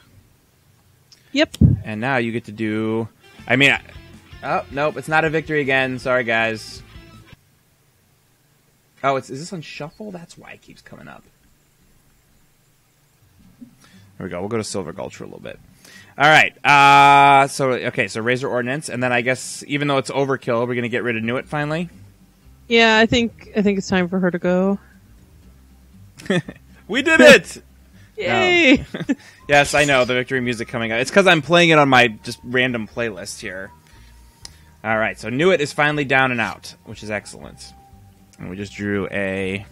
Yep. And now you get to do... Oh, nope, it's not a victory again. Sorry, guys. Oh, is this on shuffle? That's why it keeps coming up. There we go. We'll go to Silver Gulch for a little bit. All right. So Razor Ordnance, and then I guess even though it's overkill, we're going to get rid of Nuit finally. Yeah, I think it's time for her to go. We did it! Yay! No. Yes, I know the victory music coming out. It's because I'm playing it on my just random playlist here. All right, so Nuit is finally down and out, which is excellent. And we just drew a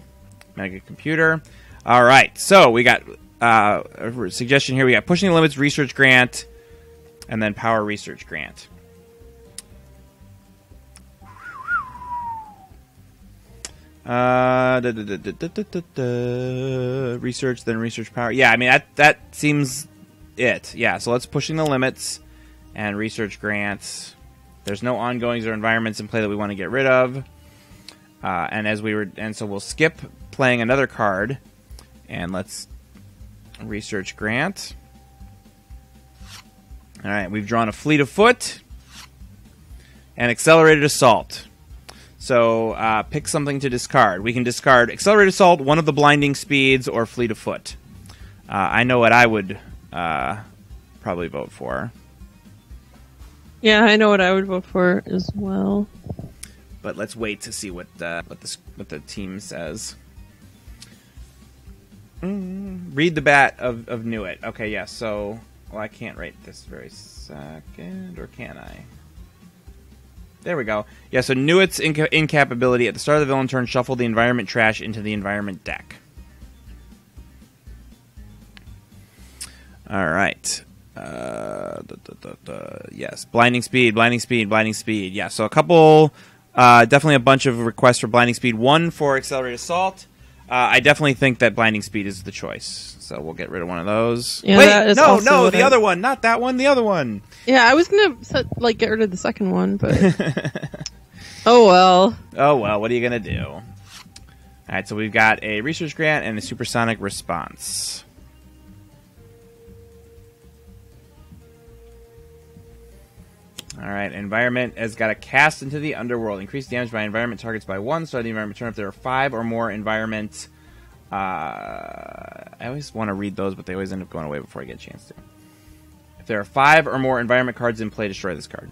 mega computer. All right, so we got a suggestion here. We got Pushing the Limits Research Grant, and then Power Research Grant. Research, then research power. Yeah, I mean that seems it. Yeah, so let's Pushing the Limits and research grants. There's no ongoings or environments in play that we want to get rid of. So we'll skip playing another card, and let's research grant. All right, we've drawn a Fleet of Foot and Accelerated Assault. So pick something to discard. We can discard Accelerated Assault, one of the Blinding Speeds, or Fleet of Foot. I know what I would probably vote for. Yeah, I know what I would vote for as well. But let's wait to see what the team says. Read the bat of Nuit. Okay, yeah. So, I can't write this very second, or can I? There we go. Yeah, so Nuit's incapability. At the start of the villain turn, shuffle the environment trash into the environment deck. All right. Yes, Blinding Speed, Blinding Speed, Blinding Speed. Yeah, so a couple, definitely a bunch of requests for Blinding Speed. One for Accelerated Assault. I definitely think that Blinding Speed is the choice. So we'll get rid of one of those. Yeah, wait, no, the other one. Not that one, the other one. Yeah, I was going to get rid of the second one, but... Oh, well. Oh, well, what are you going to do? All right, so we've got a Research Grant and a Supersonic Response. All right, Environment has got a Cast into the Underworld. Increase damage by environment targets by 1. Start the environment turn if there are 5 or more environments. I always want to read those, but they always end up going away before I get a chance to. If there are 5 or more environment cards in play, destroy this card.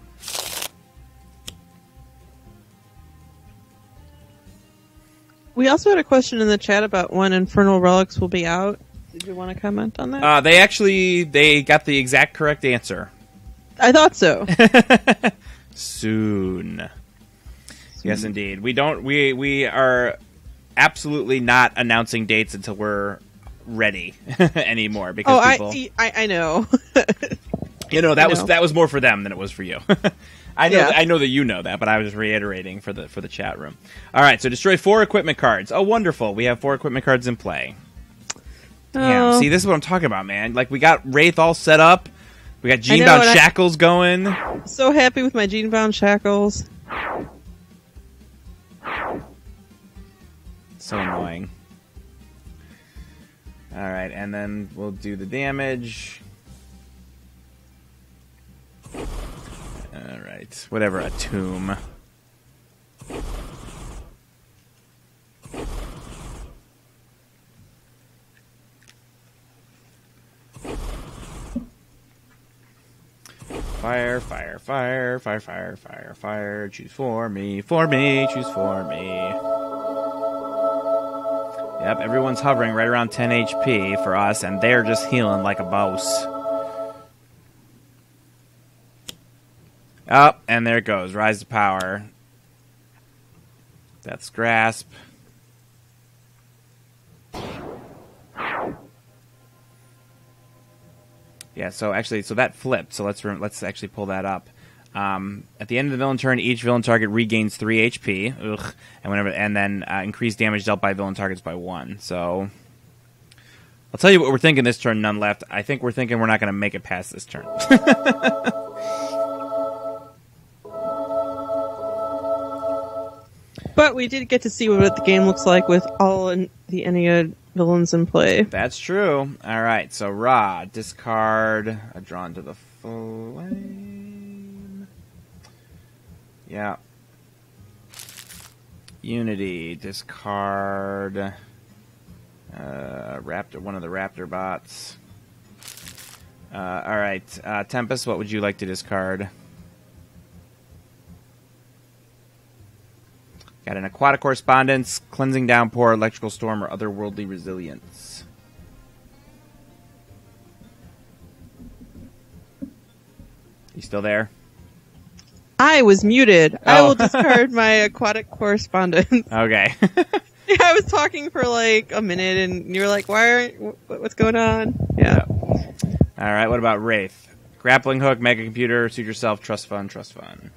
We also had a question in the chat about when Infernal Relics will be out. Did you want to comment on that? They got the exact correct answer. I thought so. Soon. Yes, indeed. We are absolutely not announcing dates until we're ready anymore, because people... I know. That was more for them than it was for you. I know. Yeah. I know that you know that, but I was just reiterating for the chat room. All right, so destroy 4 equipment cards. Oh, wonderful! We have 4 equipment cards in play. Oh. Yeah, see, this is what I'm talking about, man. Like, we got Wraith all set up. We got Genebound Shackles going. So happy with my Genebound Shackles. So annoying. All right, and then we'll do the damage. All right, whatever, a tomb. Fire, fire, fire, fire, fire, fire, fire. Choose for me, choose for me. Yep, everyone's hovering right around 10 HP for us, and they're just healing like a boss. Oh, and there it goes. Rise to power. Death's Grasp. Yeah, so that flipped. So let's actually pull that up. At the end of the villain turn, each villain target regains 3 HP. Ugh. And then increase damage dealt by villain targets by 1. So I'll tell you what we're thinking this turn, none left. I think we're thinking we're not going to make it past this turn. But we did get to see what the game looks like with all the Ennead villains in play. That's true. All right, so Ra, discard a Drawn to the Flame. Yeah. Unity, discard Raptor, one of the Raptor bots. All right, Tempest, what would you like to discard? Got an Aquatic Correspondence, Cleansing Downpour, Electrical Storm, or Otherworldly Resilience. You still there? I was muted. Oh. I will discard my Aquatic Correspondence. Okay. Yeah, I was talking for like a minute, and you were like, what's going on? Yeah. All right, what about Wraith? Grappling Hook, Mega Computer, Suit Yourself, Trust Fund, Trust Fund.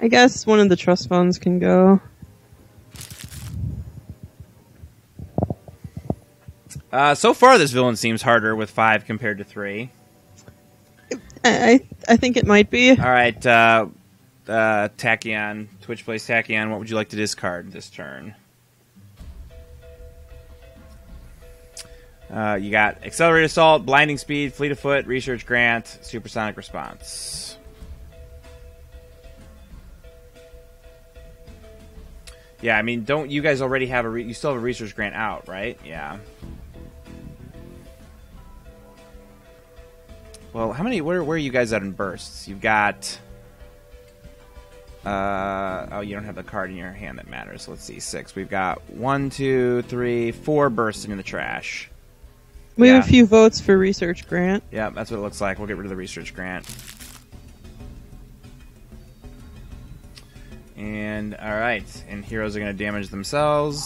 I guess one of the trust funds can go. So far, this villain seems harder with 5 compared to 3. I think it might be. All right, Tachyon, Twitch plays Tachyon. What would you like to discard this turn? You got Accelerated Assault, Blinding Speed, Fleet of Foot, Research Grant, Supersonic Response. Yeah, I mean, don't you guys already have you still have a Research Grant out, right? Yeah. Well, how many? Where are you guys at in bursts? You've got. Oh, you don't have the card in your hand that matters. Let's see, 6. We've got 1, 2, 3, 4 bursts in the trash. We have a few votes for Research Grant. Yeah, that's what it looks like. We'll get rid of the Research Grant. And all right, and heroes are going to damage themselves.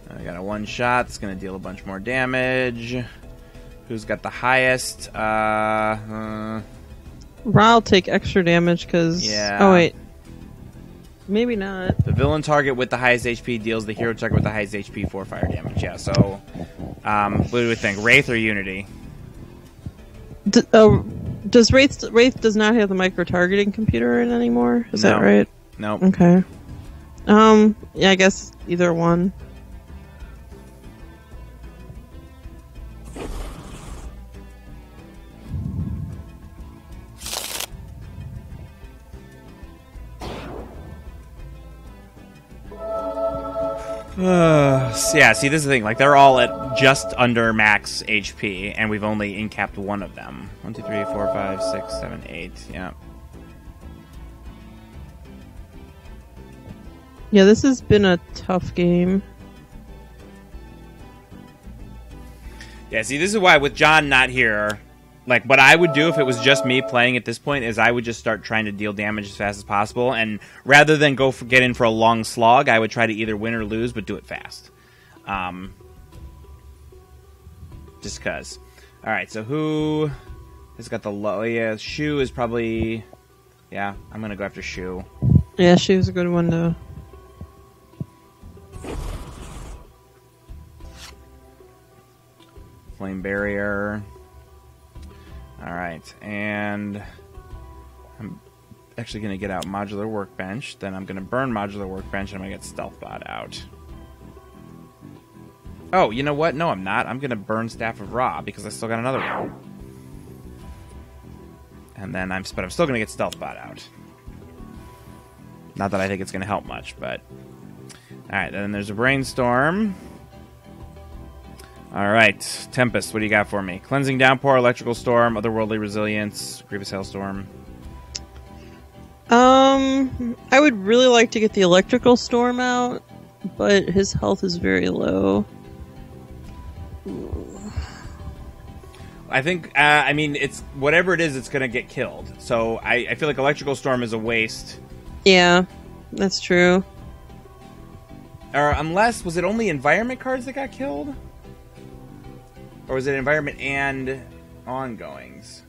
I got a 1-shot. It's going to deal a bunch more damage. Who's got the highest? I'll take extra damage because... Yeah. Oh, wait. Maybe not. The villain target with the highest HP deals the hero target with the highest HP 4 fire damage. Yeah, so... what do we think? Wraith or Unity? Does Wraith does not have the micro-targeting computer in anymore? Is that right? Nope. Okay. Yeah, I guess either one. Yeah, see, this is the thing. Like, they're all at just under max HP, and we've only incapped one of them. 1, 2, 3, 4, 5, 6, 7, 8. Yeah. Yeah, this has been a tough game. Yeah, see, this is why with John not here, like, what I would do if it was just me playing at this point is I would just start trying to deal damage as fast as possible, and rather than get in for a long slog, I would try to either win or lose, but do it fast. Just because. Alright, so who has got the low... Yeah, Shu is probably... Yeah, I'm going to go after Shu. Yeah, Shu's a good one to... Flame Barrier. Alright, and I'm actually going to get out Modular Workbench. Then I'm going to burn Modular Workbench, and I'm going to get Stealth Bot out. Oh, you know what? No, I'm not. I'm going to burn Staff of Ra, because I still got another one. And then but I'm still going to get Stealth Bot out. Not that I think it's going to help much, but... Alright, then there's a Brainstorm. Alright, Tempest, what do you got for me? Cleansing Downpour, Electrical Storm, Otherworldly Resilience, Grievous Hailstorm. I would really like to get the Electrical Storm out, but his health is very low. I think, I mean, it's whatever it is, it's going to get killed. So I feel like Electrical Storm is a waste. Yeah, that's true. Or unless, was it only environment cards that got killed? Or was it environment and ongoings?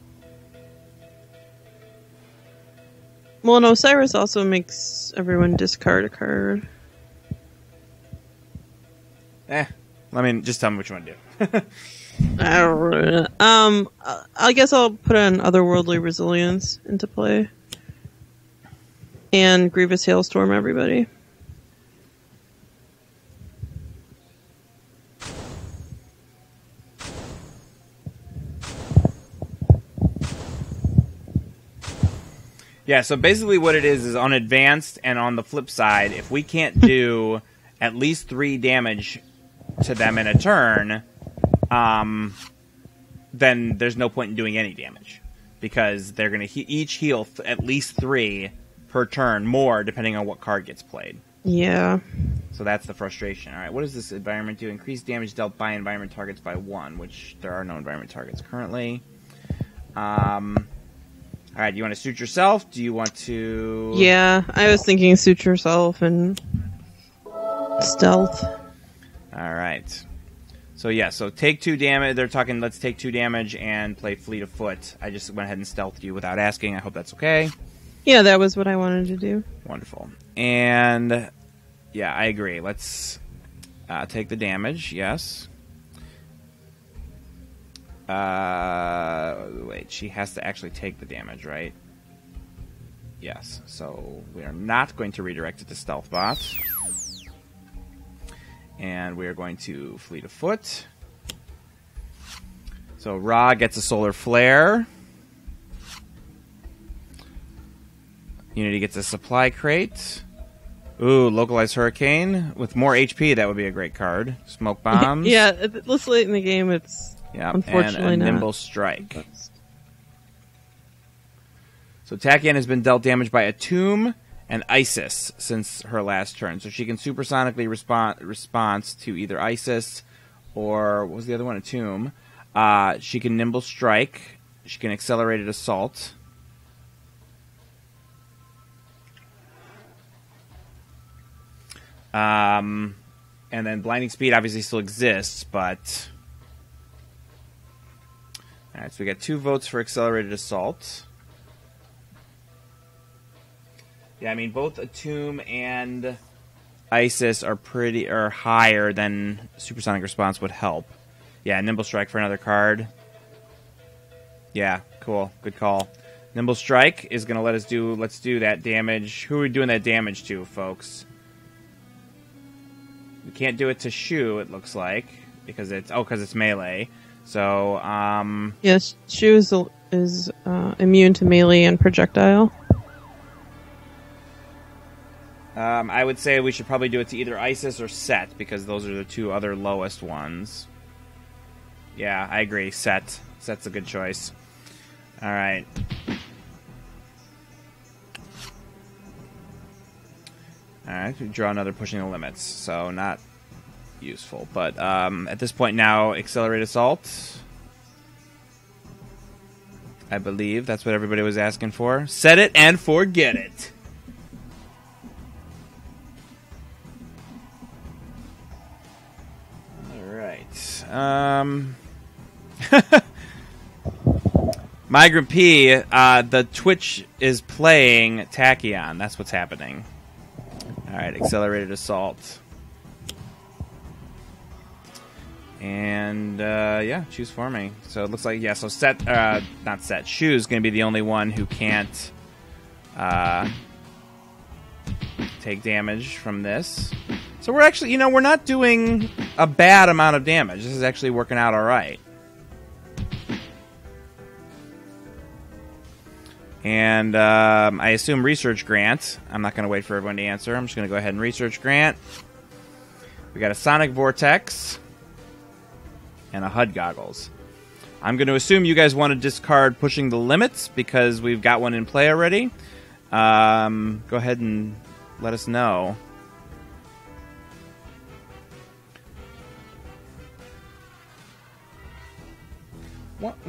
Well, no, Osiris also makes everyone discard a card. I mean, just tell me what you want to do. I guess I'll put an Otherworldly Resilience into play. And Grievous Hailstorm everybody. Yeah, so basically what it is on advanced and on the flip side, if we can't do at least 3 damage to them in a turn, then there's no point in doing any damage. Because they're going to each heal at least 3 per turn, more depending on what card gets played. Yeah. So that's the frustration. All right, what does this environment do? Increase damage dealt by environment targets by 1, which there are no environment targets currently. All right, do you want to suit yourself? Do you want to... Yeah, I was thinking suit yourself and stealth. All right. So yeah, so take 2 damage. They're talking, let's take 2 damage and play Fleet of Foot. I just went ahead and stealthed you without asking. I hope that's okay. Yeah, that was what I wanted to do. Wonderful. And yeah, I agree. Let's take the damage. Yes. Wait, she has to actually take the damage, right? Yes. So we are not going to redirect it to Stealth Bot. And we are going to Fleet of Foot. So Ra gets a Solar Flare. Unity gets a Supply Crate. Ooh, Localized Hurricane. With more HP, that would be a great card. Smoke Bombs. Yeah, this late in the game, it's unfortunately and a not. Nimble Strike. So Tachyon has been dealt damage by a Tomb and Isis since her last turn. So she can supersonically respond to either Isis or, what was the other one? A Tomb. She can Nimble Strike. She can Accelerated Assault. And then Blinding Speed obviously still exists, but... Alright, so we got 2 votes for Accelerated Assault. Yeah, I mean, both Tomb and Isis are higher than Supersonic Response would help. Yeah, Nimble Strike for another card. Yeah, cool. Good call. Nimble Strike is going to let us do... Let's do that damage. Who are we doing that damage to, folks? We can't do it to Shu, it looks like. Because it's melee. So, Yes, Shu is immune to melee and projectile. I would say we should probably do it to either Isis or Set, because those are the 2 other lowest ones. Yeah, I agree. Set. Set's a good choice. Alright. Alright, we draw another Pushing the Limits, so not useful. But at this point now, Accelerate Assault. I believe that's what everybody was asking for. Set it and forget it. Migrant P, the Twitch is playing Tachyon. That's what's happening. Alright, Accelerated Assault. And, yeah, choose for me. So it looks like, yeah, so not Set. Shu's going to be the only one who can't take damage from this. So we're actually, we're not doing a bad amount of damage. This is actually working out all right. And I assume Research Grant. I'm not going to wait for everyone to answer. I'm just going to go ahead and Research Grant. We got a Sonic Vortex. And a HUD Goggles. I'm going to assume you guys want to discard Pushing the Limits because we've got one in play already. Go ahead and let us know. Wanna.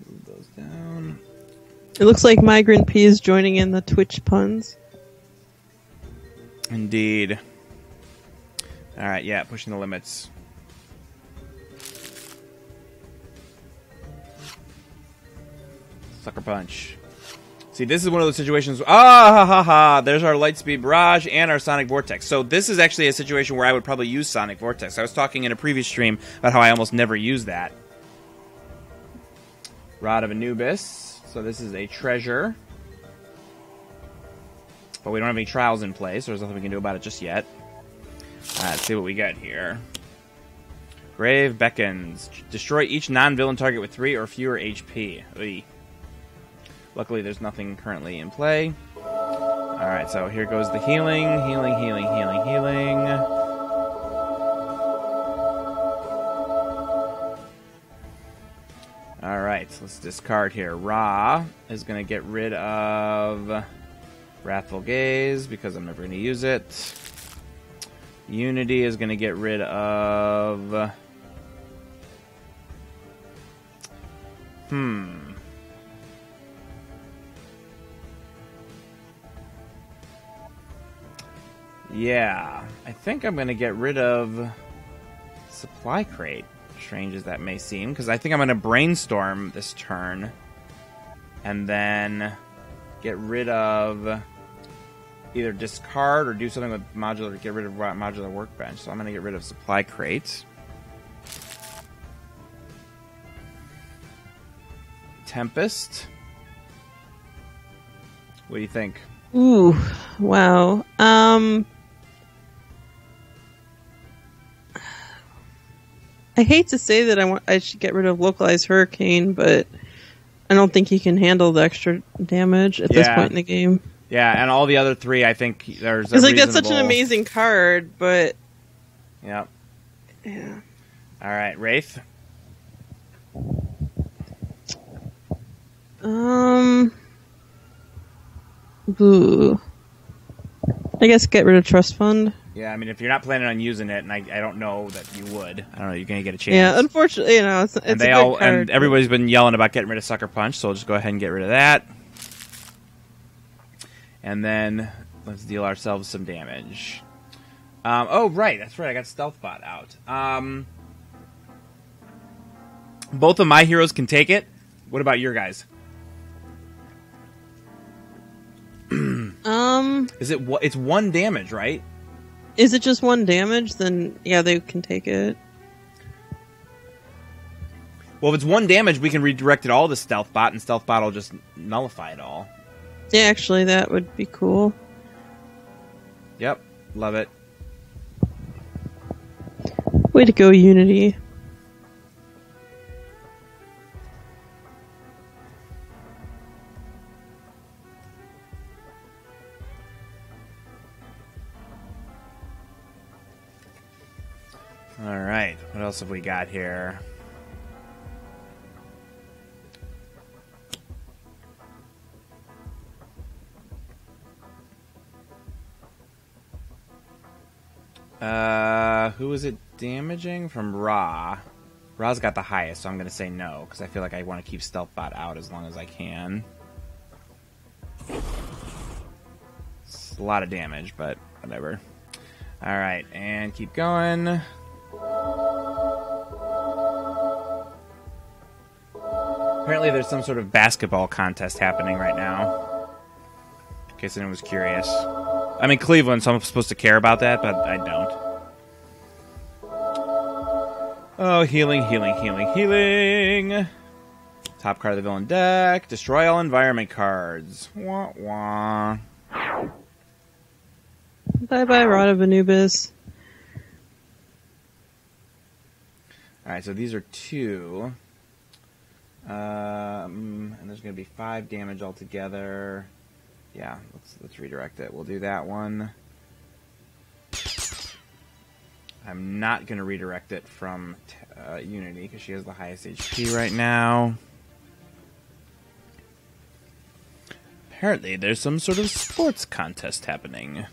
Move those down. It looks like Migrant P is joining in the Twitch puns. Indeed. Alright, yeah, Pushing the Limits. Sucker Punch. See, this is one of those situations... There's our Lightspeed Barrage and our Sonic Vortex. So this is actually a situation where I would probably use Sonic Vortex. I was talking in a previous stream about how I almost never use that. Rod of Anubis. So this is a treasure. But we don't have any trials in place, so there's nothing we can do about it just yet. Let's see what we got here. Grave Beckons. Destroy each non-villain target with 3 or fewer HP. Oy. Luckily, there's nothing currently in play. Alright, so here goes the healing. Healing. Alright, so let's discard here. Ra is going to get rid of Wrathful Gaze because I'm never going to use it. Unity is going to get rid of... Yeah, I think I'm going to get rid of Supply Crate, strange as that may seem, because I think I'm going to Brainstorm this turn, and then get rid of either discard or do something with modular, get rid of modular workbench. So I'm going to get rid of Supply Crate. Tempest. What do you think? Ooh, wow. I hate to say that I should get rid of Localized Hurricane, but I don't think he can handle the extra damage at this point in the game. Yeah, and all the other 3, I think there's. It's like that's such an amazing card, but yeah. Yeah. All right, Wraith. Ooh. I guess get rid of Trust Fund. Yeah, I mean, if you're not planning on using it, and I don't know that you would, I don't know, you're going to get a chance. Yeah, unfortunately, it's and a good card. And everybody's been yelling about getting rid of Sucker Punch, so we'll just go ahead and get rid of that. And then let's deal ourselves some damage. Oh, right, that's right, I got Stealth Bot out. Both of my heroes can take it. What about your guys? It's 1 damage, right? Is it just 1 damage? Then yeah, they can take it. Well, if it's 1 damage, we can redirect it all to Stealth Bot, and Stealth Bot will just nullify it all. Yeah, actually, that would be cool. Yep, love it. Way to go, Unity. Alright, what else have we got here? Who is it damaging? From Ra. Ra's got the highest, so I'm going to say no, because I feel like I want to keep Stealth Bot out as long as I can. It's a lot of damage, but whatever. Alright, and keep going. Apparently there's some sort of basketball contest happening right now. In case anyone was curious. I'm in Cleveland, so I'm supposed to care about that, but I don't. Oh, healing. Top card of the villain deck. Destroy all environment cards. Wah wah. Bye-bye, Rod of Anubis. Alright, so these are 2. And there's going to be 5 damage altogether. Yeah, let's redirect it. We'll do that one. I'm not going to redirect it from Unity because she has the highest HP right now. Apparently, there's some sort of sports contest happening.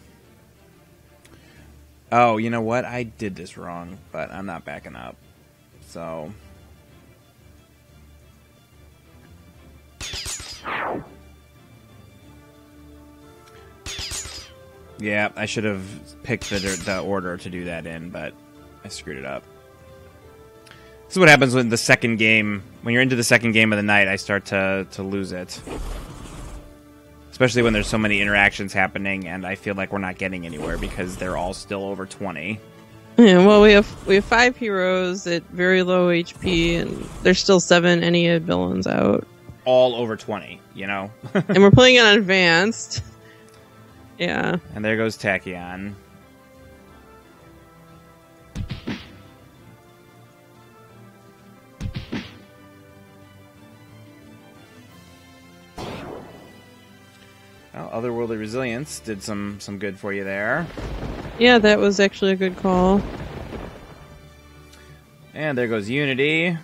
Oh, you know what? I did this wrong, but I'm not backing up. So... yeah, I should have picked the order to do that in, but I screwed it up. This is what happens when the second game, when you're into the second game of the night, I start to lose it. Especially when there's so many interactions happening, and I feel like we're not getting anywhere because they're all still over 20. Yeah, well, we have 5 heroes at very low HP, and there's still 7 Ennead villains out. All over 20, you know? And we're playing it on advanced. Yeah. And there goes Tachyon. Well, Otherworldly Resilience did some good for you there. Yeah, that was actually a good call. And there goes Unity.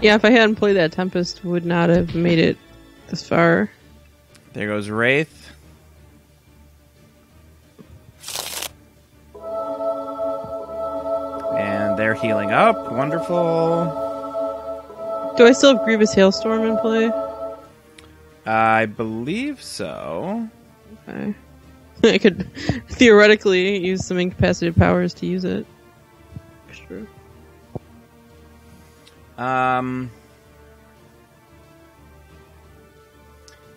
Yeah, if I hadn't played that, Tempest would not have made it this far. There goes Wraith. And they're healing up. Wonderful. Do I still have Grievous Hailstorm in play? I believe so. Okay. I could theoretically use some incapacitated powers to use it. Sure.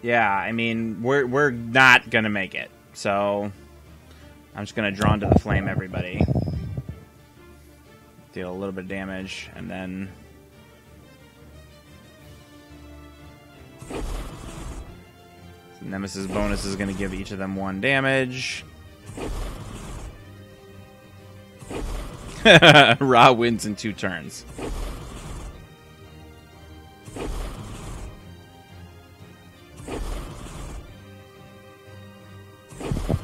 Yeah, I mean, we're not gonna make it, so I'm just gonna draw into the flame everybody. Deal a little bit of damage, and then Nemesis bonus is gonna give each of them 1 damage. Ra wins in 2 turns.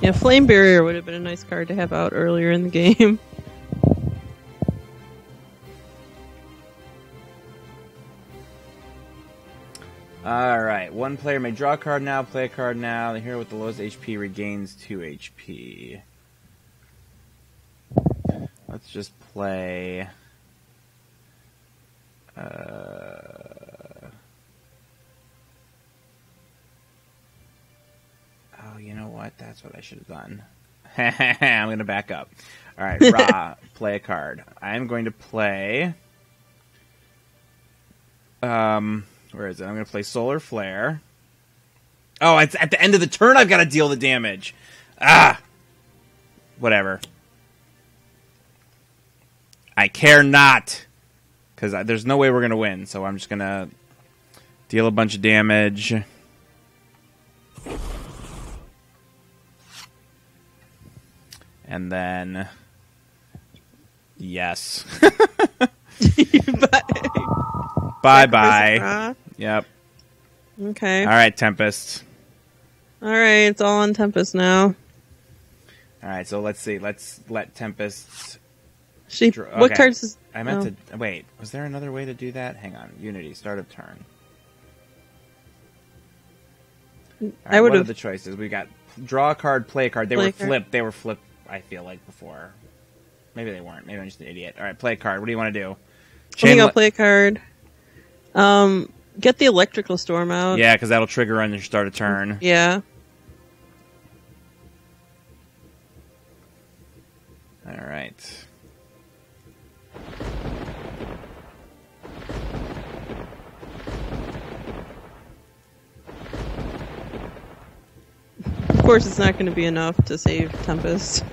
Yeah, Flame Barrier would have been a nice card to have out earlier in the game. Alright, 1 player may draw a card now, play a card now. The hero with the lowest HP regains 2 HP. Let's just play... Oh, you know what? That's what I should have done. I'm going to back up. Alright, Ra, play a card. I'm going to play... Where is it? I'm going to play Solar Flare. Oh, it's at the end of the turn I've got to deal the damage. Ah! Whatever. I care not. Because there's no way we're going to win. So I'm just going to deal a bunch of damage. And then... Yes. Bye-bye. Yep. Okay. Alright, Tempest. Alright, it's all on Tempest now. Alright, so let's see. Let's let Tempest... What cards is... I meant to... Wait, was there another way to do that? Hang on. Unity, start of turn. Right, what are the choices? We got draw a card, play a card. They were flipped. They were flipped, I feel like, before. Maybe they weren't. Maybe I'm just an idiot. Alright, play a card. What do you want to do? I'm gonna play a card. Get the Electrical Storm out. Yeah, because that'll trigger on your start of turn. Yeah. Alright. Of course, it's not going to be enough to save Tempest.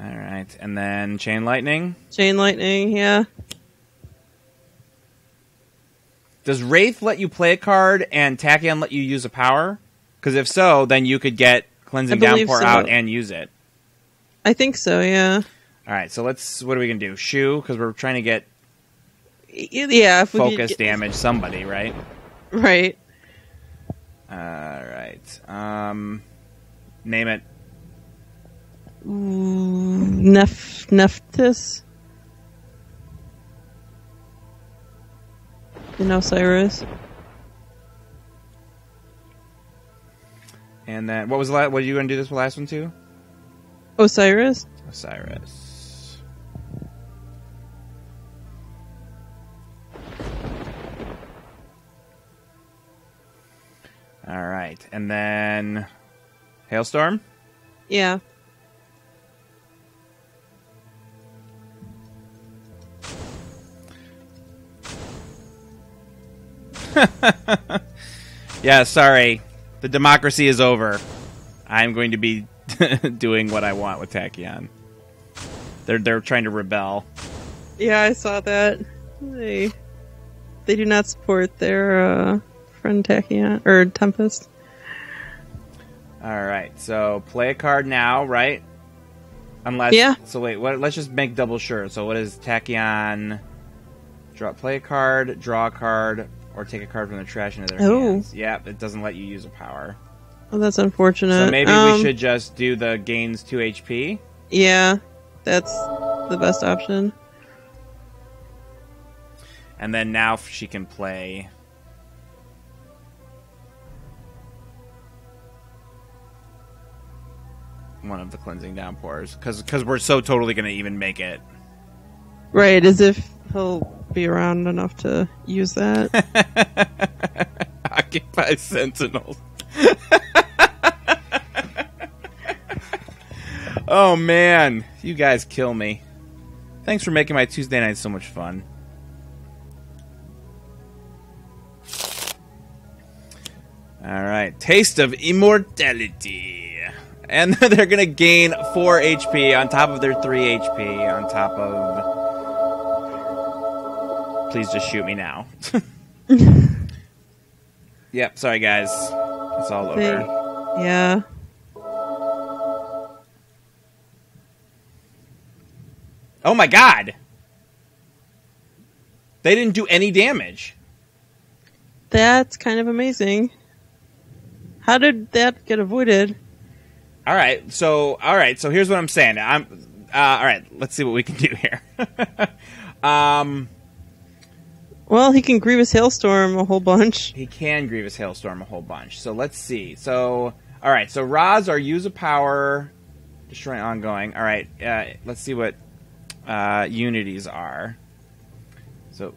Alright, and then Chain Lightning. Chain Lightning, yeah. Does Wraith let you play a card and Tachyon let you use a power? Because if so, then you could get Cleansing Downpour out and use it. I think so, yeah. Alright, so let's... What are we going to do? Shoe? Because we're trying to get... Yeah, if focus damage somebody, right? Right. Alright. Name it. Nephthys? In Osiris. And then, what was the last... What are you going to do this last one to? Osiris? Osiris. Alright, and then... Hailstorm? Yeah. Yeah, sorry. The democracy is over. I'm going to be doing what I want with Tachyon. They're trying to rebel. Yeah, I saw that. They do not support their friend Tachyon or Tempest. Alright, so play a card now, right? Unless, Yeah. So wait, let's just make double sure. So what is Tachyon? Play a card, draw a card, or take a card from the trash into their hands. Yeah, it doesn't let you use a power. Oh, that's unfortunate. So maybe we should just do the gains 2 HP? Yeah, that's the best option. And then now she can play... one of the Cleansing Downpours. Because we're so totally going to even make it. Right, as if he'll be around enough to use that. Occupy Sentinels. Oh, man. You guys kill me. Thanks for making my Tuesday night so much fun. Alright. Taste of Immortality. And they're going to gain 4 HP on top of their 3 HP on top of... Please just shoot me now. Yep, sorry guys. It's all over. Yeah. Oh my god! They didn't do any damage. That's kind of amazing. How did that get avoided? Alright, so here's what I'm saying. Alright, let's see what we can do here. Well, he can Grievous Hailstorm a whole bunch. He can Grievous Hailstorm a whole bunch. So let's see. So, alright, so Ra's are use a power, destroy ongoing. Alright, let's see what Unities are. So,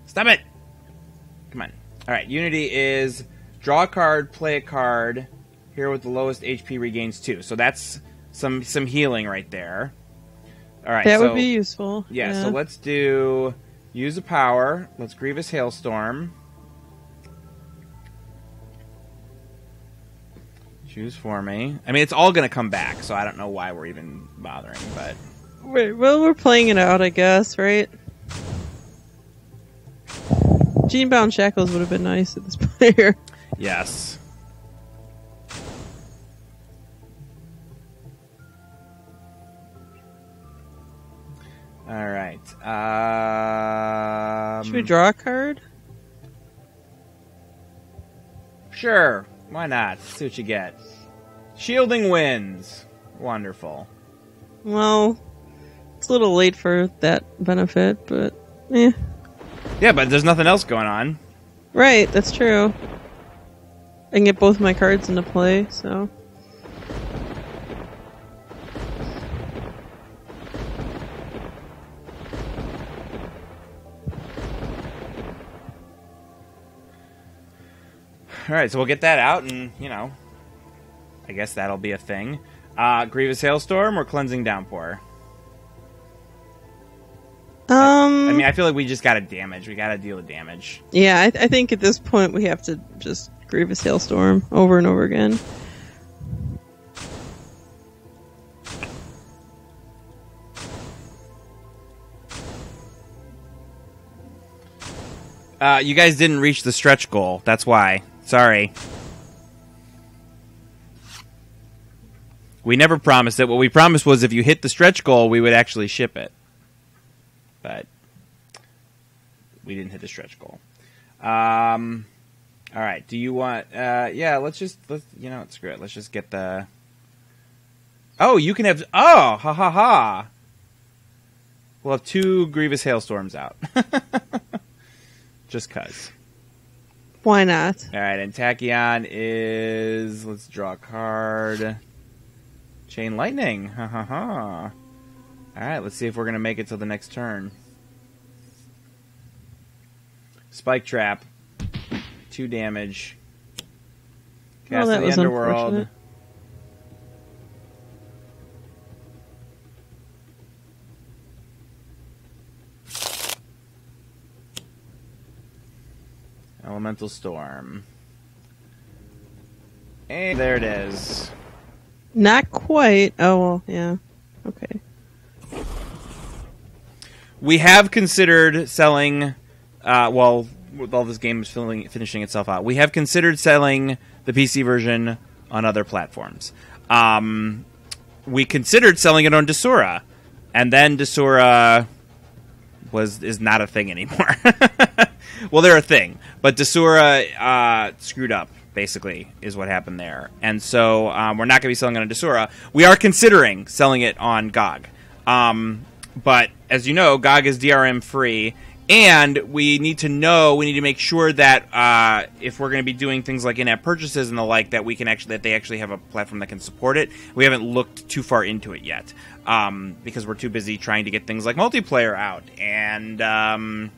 stop it! Come on. Alright, Unity is draw a card, play a card. Here with the lowest HP regains 2. So that's some healing right there. Alright, that would be useful. Yeah, so let's do use a power. Let's Grievous Hailstorm. Choose for me. I mean, it's all going to come back, so I don't know why we're even bothering, but... Well, we're playing it out, I guess, right? Genebound Shackles would have been nice at this point here. Yes. Alright. Should we draw a card? Sure. Why not? See what you get. Shielding Winds. Wonderful. Well, it's a little late for that benefit, but eh. Yeah, but there's nothing else going on. Right, that's true. I can get both my cards into play, so... Alright, so we'll get that out, and, you know, I guess that'll be a thing. Grievous Hailstorm or Cleansing Downpour? I mean, I feel like we just gotta damage. We gotta deal with damage. Yeah, I think at this point we have to just Grievous Hailstorm over and over again. You guys didn't reach the stretch goal. That's why. Sorry. We never promised it. What we promised was if you hit the stretch goal, we would actually ship it. But we didn't hit the stretch goal. All right. Do you want... yeah, let's you know, screw it. Let's just get the... Oh, you can have... Oh, ha ha ha. We'll have 2 Grievous Hailstorms out. Just cuz. Why not? Alright, and Tachyon is... Let's draw a card. Chain Lightning. Ha ha ha. Alright, let's see if we're going to make it till the next turn. Spike Trap. 2 damage. Cast that the was Underworld. unfortunate. Elemental Storm. And there it is. Not quite. Oh, well, yeah. Okay. We have considered selling, well, with all this game is finishing itself out, we have considered selling the PC version on other platforms. we considered selling it on Desura, and then Desura is not a thing anymore. Well, they're a thing, but Desura screwed up, basically, is what happened there. And so we're not going to be selling it on Desura. We are considering selling it on GOG. But, as you know, GOG is DRM free, and we need to make sure that if we're going to be doing things like in-app purchases and the like, that they actually have a platform that can support it. We haven't looked too far into it yet, because we're too busy trying to get things like multiplayer out and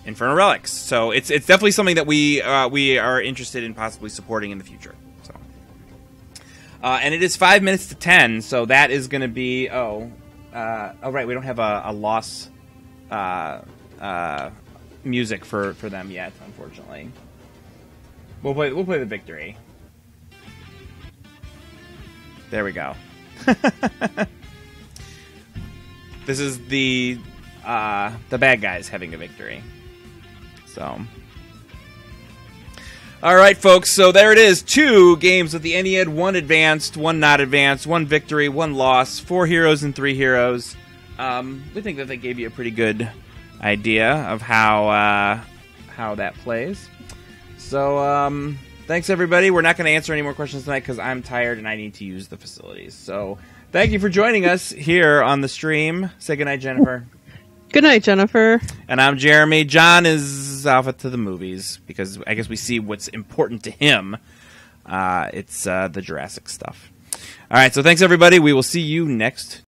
Infernal Relics. So it's definitely something that we are interested in possibly supporting in the future. So, and it is 5 minutes to 10, so that is going to be right, we don't have a loss music for them yet, unfortunately. We'll play the victory. There we go. This is the bad guys having a victory. So, all right, folks. So there it is. 2 games with the Ennead. 1 advanced, 1 not advanced, 1 victory, 1 loss. 4 heroes and 3 heroes. We think that they gave you a pretty good idea of how that plays. So thanks, everybody. We're not going to answer any more questions tonight because I'm tired and I need to use the facilities. So thank you for joining us here on the stream. Say goodnight, Jennifer. Good night, Jennifer. And I'm Jeremy. John is off to the movies because I guess we see what's important to him. It's the Jurassic stuff. All right, so thanks, everybody. We will see you next